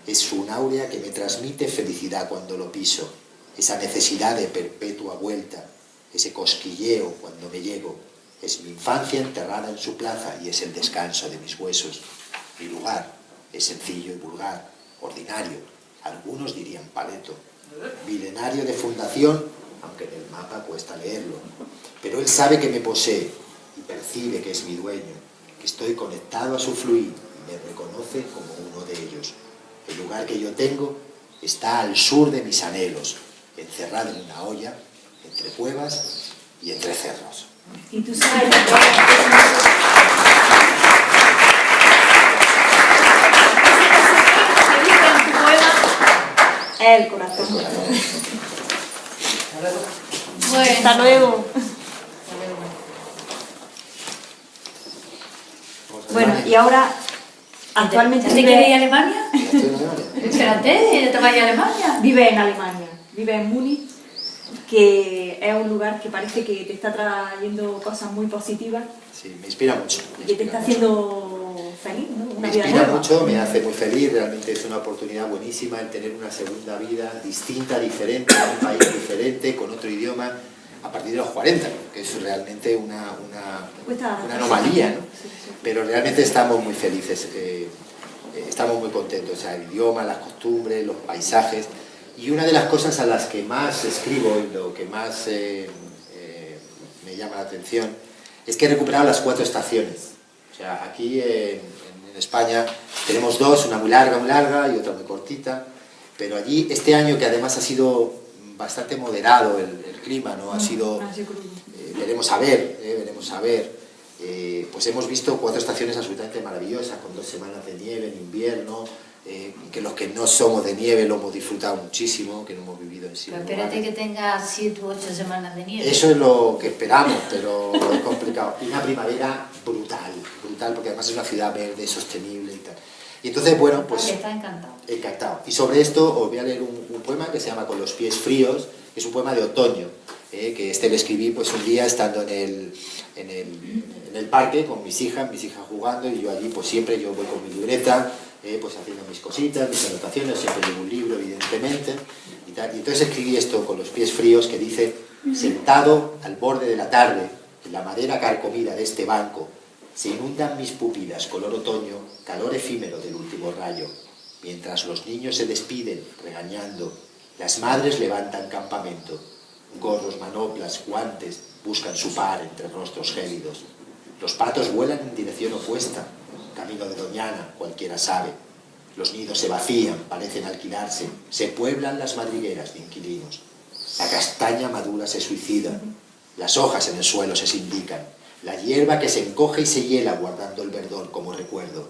es su áurea que me transmite felicidad cuando lo piso, esa necesidad de perpetua vuelta, ese cosquilleo cuando me llego. Es mi infancia enterrada en su plaza y es el descanso de mis huesos. Mi lugar es sencillo y vulgar, ordinario, algunos dirían paleto, milenario de fundación, aunque en el mapa cuesta leerlo. Pero él sabe que me posee y percibe que es mi dueño, que estoy conectado a su fluir y me reconoce como uno de ellos. El lugar que yo tengo está al sur de mis anhelos, encerrado en una olla, entre cuevas y entre cerros. Y tú sabes el corazón. Bueno. Hasta luego. Bueno, y ahora actualmente ¿Ya te quieres ir a Alemania? Estoy en Alemania. Espérate, ¿te vas a ir a Alemania? vive en Alemania, vive en Múnich, que es un lugar que parece que te está trayendo cosas muy positivas Sí, me inspira mucho. y que te está haciendo feliz, ¿no? Me Una vida inspira nueva. mucho, me hace muy feliz, realmente es una oportunidad buenísima el tener una segunda vida distinta, diferente, en un país diferente, con otro idioma, a partir de los 40, que es realmente una anomalía, ¿no? Sí, sí. Pero realmente estamos muy felices, estamos muy contentos, o sea, el idioma, las costumbres, los paisajes, y una de las cosas a las que más escribo y lo que más me llama la atención es que he recuperado las 4 estaciones. O sea, aquí en España tenemos 2, una muy larga y otra muy cortita, pero allí este año, que además ha sido bastante moderado el clima, ¿no? Ha sido, veremos a ver, pues hemos visto 4 estaciones absolutamente maravillosas, con 2 semanas de nieve en invierno, que los que no somos de nieve lo hemos disfrutado muchísimo, que no hemos vivido en sí. Pero espérate que tenga 7 u 8 semanas de nieve. Eso es lo que esperamos, pero es complicado. Y una primavera brutal, porque además es una ciudad verde, sostenible y tal. Y entonces, bueno, pues... Está encantado. Encantado. Y sobre esto os voy a leer un poema que se llama Con los pies fríos, que es un poema de otoño, que lo escribí pues un día estando en el parque con mis hijas jugando, y yo allí pues siempre yo voy con mi libreta, pues haciendo mis cositas, mis anotaciones, siempre llevo un libro evidentemente, y tal. Y entonces escribí esto Con los pies fríos, que dice: sentado al borde de la tarde, en la madera carcomida de este banco, se inundan mis pupilas color otoño, calor efímero del último rayo. Mientras los niños se despiden, regañando, las madres levantan campamento. Gorros, manoplas, guantes, buscan su par entre rostros gélidos. Los patos vuelan en dirección opuesta, camino de Doñana, cualquiera sabe. Los nidos se vacían, parecen alquilarse, se pueblan las madrigueras de inquilinos. La castaña madura se suicida, las hojas en el suelo se sindican, la hierba que se encoge y se hiela guardando el verdor como recuerdo,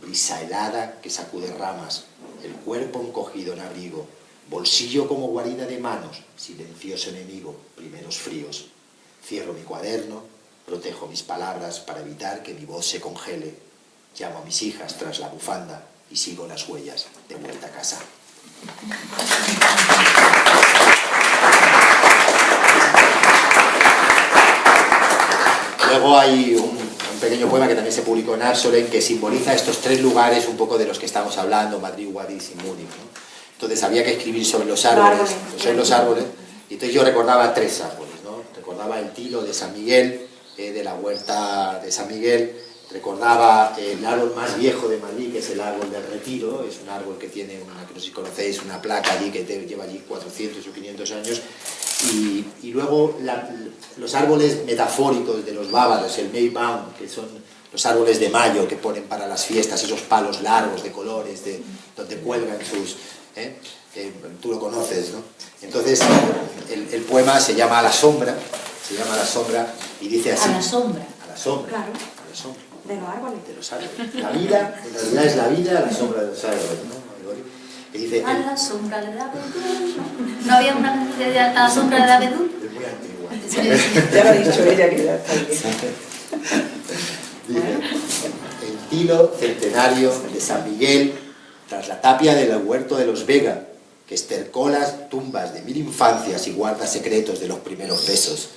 brisa helada que sacude ramas, el cuerpo encogido en abrigo, bolsillo como guarida de manos, silencioso enemigo, primeros fríos. Cierro mi cuaderno, protejo mis palabras para evitar que mi voz se congele. Llamo a mis hijas tras la bufanda y sigo las huellas de vuelta a casa. Luego hay un pequeño poema que también se publicó en Arsolen que simboliza estos tres lugares un poco de los que estamos hablando, Madrid, Guadix y Múnich, ¿no? Entonces había que escribir sobre los árboles, y entonces yo recordaba tres árboles, ¿no? Recordaba el tilo de San Miguel, de la huerta de San Miguel, recordaba el árbol más viejo de Madrid, que es el árbol del Retiro, es un árbol que tiene, no sé si conocéis, una placa allí que lleva allí 400 o 500 años, y luego los árboles metafóricos de los bávaros, el Maibaum, que son los árboles de mayo que ponen para las fiestas, esos palos largos de colores, donde cuelgan sus... tú lo conoces, ¿no? Entonces el poema se llama A la sombra, y dice así. A la sombra. A la sombra. Claro. A la sombra. De los árboles. De los árboles. La vida, en realidad es la vida a la sombra de los árboles, ¿no? Y dice, A la sombra del abedul. ¿No había una canción de A la sombra del abedul? es muy antigua. Ya lo ha dicho ella que ya está bien. Dice, el tilo centenario de San Miguel, tras la tapia del huerto de los Vega, que estercó las tumbas de 1000 infancias y guarda secretos de los primeros besos.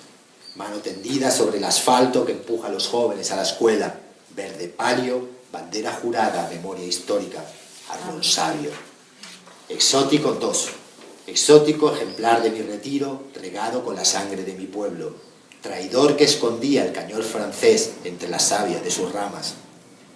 Mano tendida sobre el asfalto que empuja a los jóvenes a la escuela. Verde palio, bandera jurada, memoria histórica, árbol sabio. Exótico 2. Exótico ejemplar de mi retiro, regado con la sangre de mi pueblo. Traidor que escondía el cañón francés entre la savia de sus ramas.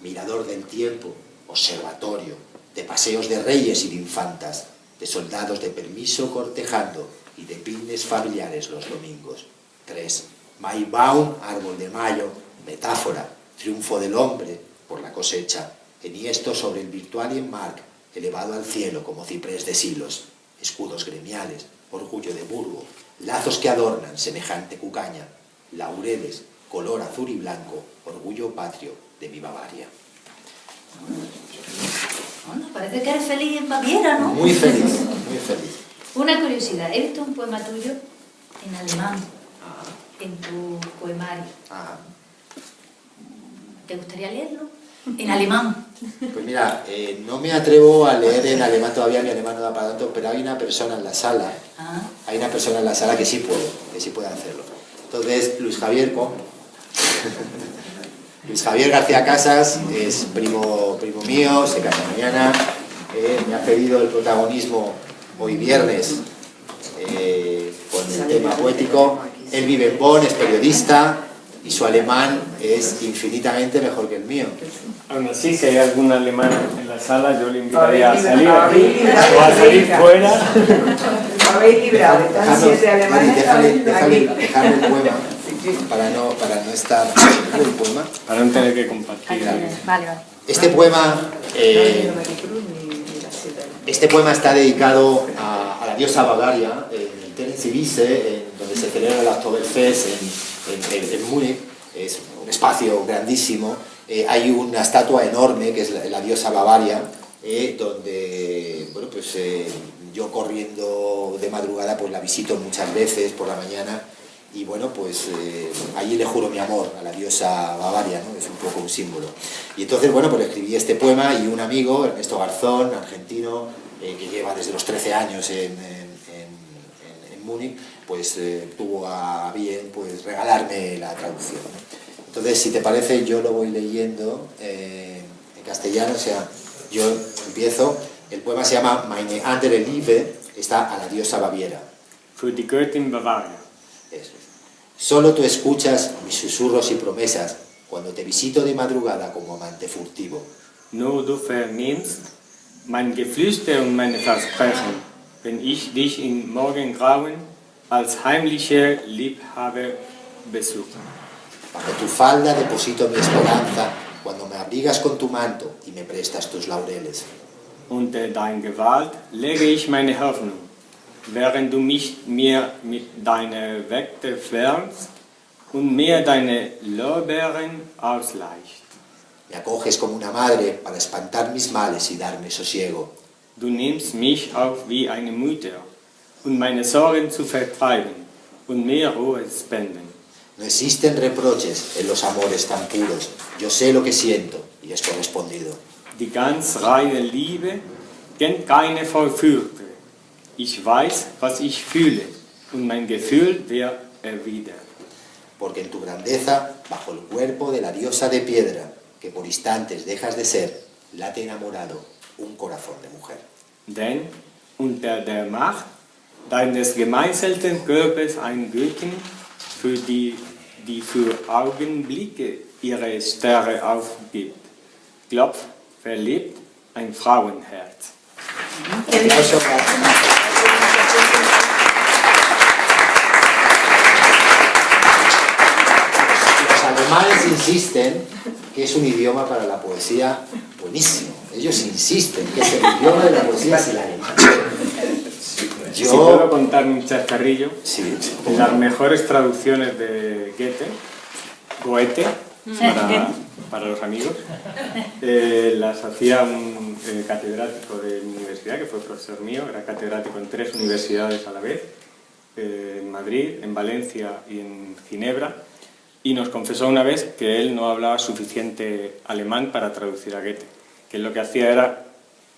Mirador del tiempo, observatorio, de paseos de reyes y de infantas, de soldados de permiso cortejando y de picnics familiares los domingos. 3. Maibaum, árbol de mayo, metáfora, triunfo del hombre por la cosecha, enhiesto sobre el Victualienmarkt, elevado al cielo como ciprés de Silos, escudos gremiales, orgullo de Burgo, lazos que adornan semejante cucaña, laureles, color azul y blanco, orgullo patrio de mi Bavaria. Bueno, parece que eres feliz en Baviera, ¿no? Muy feliz, muy feliz. Una curiosidad, he visto un poema tuyo en alemán, en tu poemario. ¿Te gustaría leerlo? En alemán. Pues mira, no me atrevo a leer en alemán todavía, mi alemán no da para tanto, pero hay una persona en la sala, que sí puede hacerlo. Entonces, Luis Javier García Casas es primo mío, se casa mañana, me ha pedido el protagonismo hoy viernes con el tema poético. Él vive en Bonn, es periodista y su alemán es infinitamente mejor que el mío. Aún así, si hay algún alemán en la sala, yo le invitaría a salir o a salir fuera. Habéis librado, están 7 alemanes. Déjame el poema para no estar el poema. Para no tener que compartir. Vale. Este poema está dedicado a la diosa Bavaria en Terenzivice, donde se celebra el Oktoberfest en Múnich. Es un espacio grandísimo. Hay una estatua enorme que es la diosa Bavaria, donde bueno, pues, yo corriendo de madrugada pues la visito muchas veces por la mañana y bueno, pues allí le juro mi amor a la diosa Bavaria, ¿no? Es un poco un símbolo. Y entonces, bueno, pues escribí este poema y un amigo, Ernesto Garzón, argentino, que lleva desde los 13 años en Múnich, pues tuvo a bien pues regalarme la traducción, ¿no? Entonces, si te parece, yo lo voy leyendo en castellano, o sea, yo empiezo, el poema se llama Meine andere Liebe, está a la diosa Baviera. Für die Göttin Bavaria. Eso. Solo tú escuchas mis susurros y promesas cuando te visito de madrugada como amante furtivo. Nur du vernimmst mein Geflüster und meine Versprechen, wenn ich dich im Morgengrauen als heimlicher Liebhaber besuche. Bajo tu falda deposito mi esperanza cuando me abrigas con tu manto y me prestas tus laureles. unter dein Gewalt lege ich meine Hoffnung, während du mir mit deiner Wekte fährst und mir deine Lorbeeren ausleichst. Me acoges como una madre para espantar mis males y darme sosiego. Du nimmst mich auf wie eine Mutter, um meine Sorgen zu vertreiben und mir Ruhe spenden. No existen reproches en los amores tan puros. Yo sé lo que siento y es correspondido. Die ganz reine Liebe kennt keine Verführte. Ich weiß, was ich fühle, und mein Gefühl wird erwidert. Porque en tu grandeza, bajo el cuerpo de la diosa de piedra, que por instantes dejas de ser, late enamorado un corazón de mujer. Denn unter der Macht deines gemeißelten Körpers ein Göttin, für die für Augenblicke ihre Sterne aufgibt, klopft verliebt ein Frauenherz. Los alemanes insisten que es un idioma para la poesía buenísimo. Ellos insisten que es el idioma de la poesía es el alemán. Si puedo contar un chascarrillo, Sí. las mejores traducciones de Goethe, para los amigos, las hacía un catedrático de mi universidad, que fue profesor mío, era catedrático en 3 universidades a la vez, en Madrid, en Valencia y en Ginebra, y nos confesó una vez que él no hablaba suficiente alemán para traducir a Goethe, que él lo que hacía era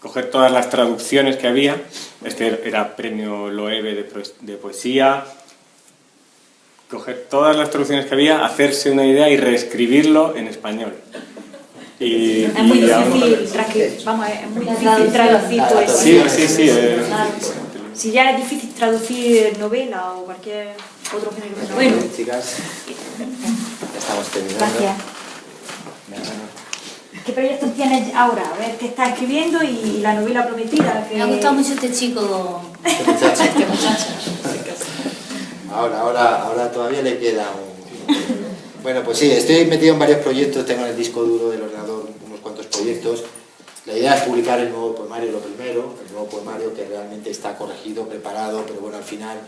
coger todas las traducciones que había, este era premio Loewe de poesía, coger todas las traducciones que había, hacerse una idea y reescribirlo en español. Y, Es muy y aún- difícil, es muy difícil traducir Sí, poesía. sí. Si ya es difícil traducir novela o cualquier otro género de novela. Bueno, chicas, ya estamos terminando. Gracias. ¿Qué proyectos tienes ahora? A ver, ¿qué estás escribiendo? Y la novela prometida. Que... Me ha gustado mucho este chico, Este muchacho. este muchacho. Ahora todavía le queda un... Bueno, pues sí, estoy metido en varios proyectos, tengo en el disco duro del ordenador unos cuantos proyectos. La idea es publicar el nuevo poemario, lo primero, el nuevo poemario que realmente está corregido, preparado, pero bueno, al final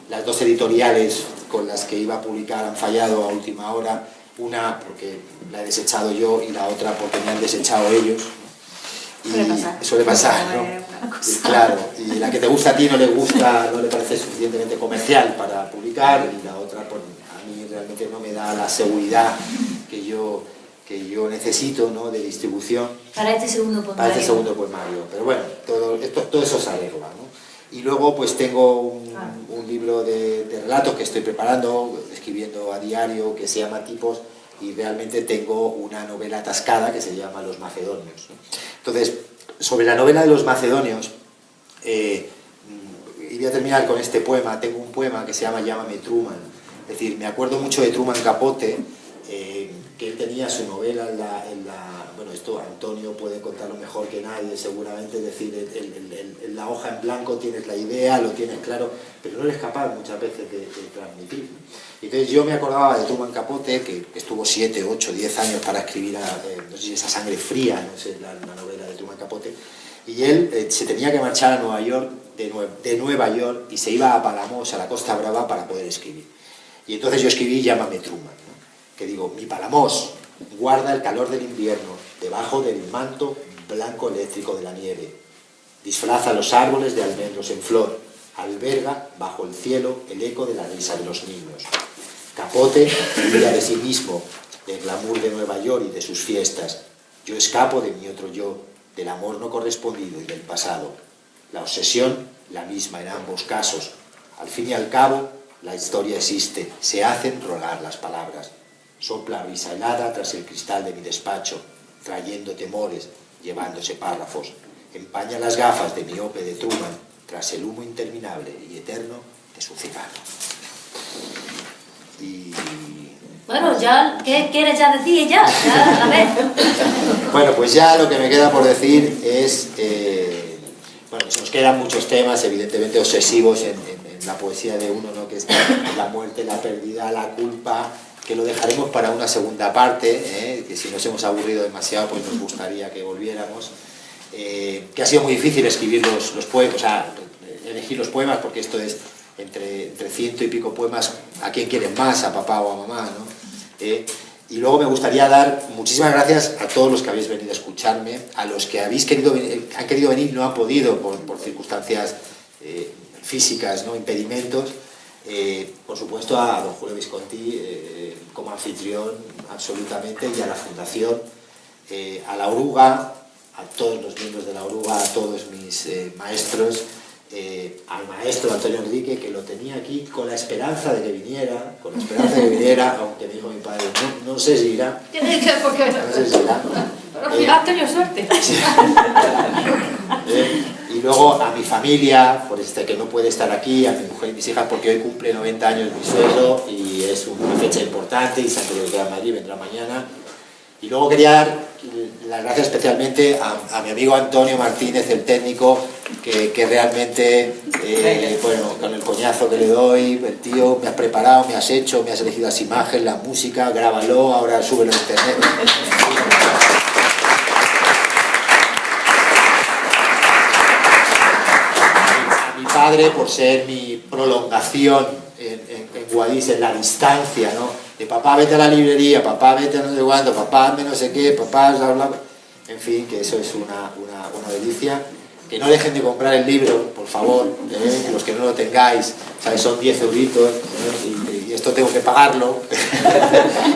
las 2 editoriales con las que iba a publicar han fallado a última hora, una porque la he desechado yo y la otra porque me han desechado ellos. Y suele pasar, ¿no? Claro, y la que te gusta a ti no le gusta, no le parece suficientemente comercial para publicar, y la otra pues, a mí realmente no me da la seguridad que yo necesito, ¿no? De distribución Para este segundo poemario. para este segundo poemario. Pero bueno, todo eso se arregla, ¿no? Y luego pues tengo un libro de relatos que estoy preparando, escribiendo a diario, que se llama Tipos, y realmente tengo una novela atascada que se llama Los Macedonios, ¿no? Entonces, sobre la novela de Los Macedonios, y voy a terminar con este poema. Tengo un poema que se llama Llámame Truman. Es decir, me acuerdo mucho de Truman Capote, que él tenía su novela bueno, esto Antonio puede contarlo mejor que nadie seguramente, es decir, en la hoja en blanco tienes la idea, lo tienes claro, pero no eres capaz muchas veces de transmitir. Entonces yo me acordaba de Truman Capote, que estuvo 7, 8, 10 años para escribir, no sé si Esa sangre fría, no sé, la novela de Truman Capote, y él se tenía que marchar a Nueva York, de Nueva York, y se iba a Palamos, a la Costa Brava, para poder escribir. Y entonces yo escribí Llámame Truman, ¿no? Que digo, mi Palamos guarda el calor del invierno debajo del manto blanco eléctrico de la nieve, disfraza los árboles de almendros en flor, alberga bajo el cielo el eco de la risa de los niños. Capote ría de sí mismo, del glamour de Nueva York y de sus fiestas. Yo escapo de mi otro yo, del amor no correspondido y del pasado. La obsesión, la misma en ambos casos. Al fin y al cabo, la historia existe, se hacen rolar las palabras. Sopla brisa helada tras el cristal de mi despacho, trayendo temores, llevándose párrafos. Empaña las gafas de miope de Truman, tras el humo interminable y eterno de su cigarro. Y... Bueno, ya, ¿qué quieres ya decir? Ya, a ver. Bueno, pues ya lo que me queda por decir es... bueno, nos quedan muchos temas, evidentemente obsesivos en la poesía de uno, ¿no? Que es la muerte, la pérdida, la culpa, que lo dejaremos para una segunda parte, que si nos hemos aburrido demasiado, pues nos gustaría que volviéramos. que ha sido muy difícil escribir los poemas, o sea, elegir los poemas, porque esto es entre 100 y pico poemas, a quién quieren más, a papá o a mamá, ¿no? Y luego me gustaría dar muchísimas gracias a todos los que habéis venido a escucharme, a los que han querido venir y no han podido por circunstancias físicas, ¿no? Impedimentos. Por supuesto a don Julio Visconti como anfitrión absolutamente, y a la Fundación, a la Oruga, a todos los miembros de la Oruga, a todos mis maestros, al maestro Antonio Enrique, que lo tenía aquí con la esperanza de que viniera, aunque me dijo mi padre, no sé si irá. No sé si irá. Pero has tenido suerte. Y luego a mi familia, que no puede estar aquí, a mi mujer y mis hijas, porque hoy cumple 90 años mi suegro y es una fecha importante, y se han tenido que quedar en Madrid, vendrá mañana. Y luego quería dar las gracias especialmente a mi amigo Antonio Martínez, el técnico, que realmente, bueno, con el coñazo que le doy, el tío, me has preparado, me has hecho, me has elegido las imágenes, la música, grábalo, ahora súbelo a internet. A mi padre, por ser mi prolongación en Guadix, en la distancia, ¿no? De papá, vete a la librería, papá, vete a no sé cuánto, papá, hazme no sé qué, papá, bla, bla. En fin, que eso es una delicia. Que no dejen de comprar el libro, por favor, los que no lo tengáis, ¿sabes? Son 10 euritos, y esto tengo que pagarlo.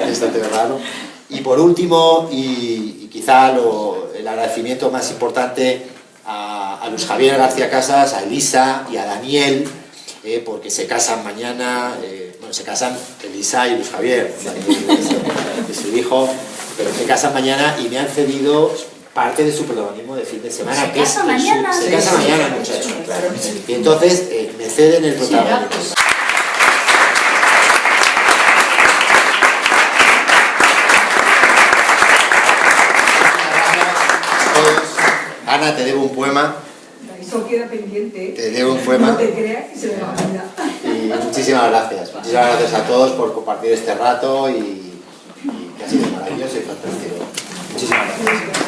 Esto tengo que pagarlo. Y por último, y quizá el agradecimiento más importante a Luis Javier García Casas, a Elisa y a Daniel, porque se casan mañana, bueno, se casan Elisa y Luis Javier, de su hijo, pero se casan mañana y me han cedido parte de su protagonismo de fin de semana. ¿Se casa mañana? Se casa mañana, muchachos. Y entonces me ceden el protagonismo. Ana, te debo un poema. Eso queda pendiente. Te debo un poema. No te creas que se me va a olvidar. Y muchísimas gracias. Muchísimas gracias a todos por compartir este rato y que ha sido maravilloso y fantástico. Muchísimas gracias.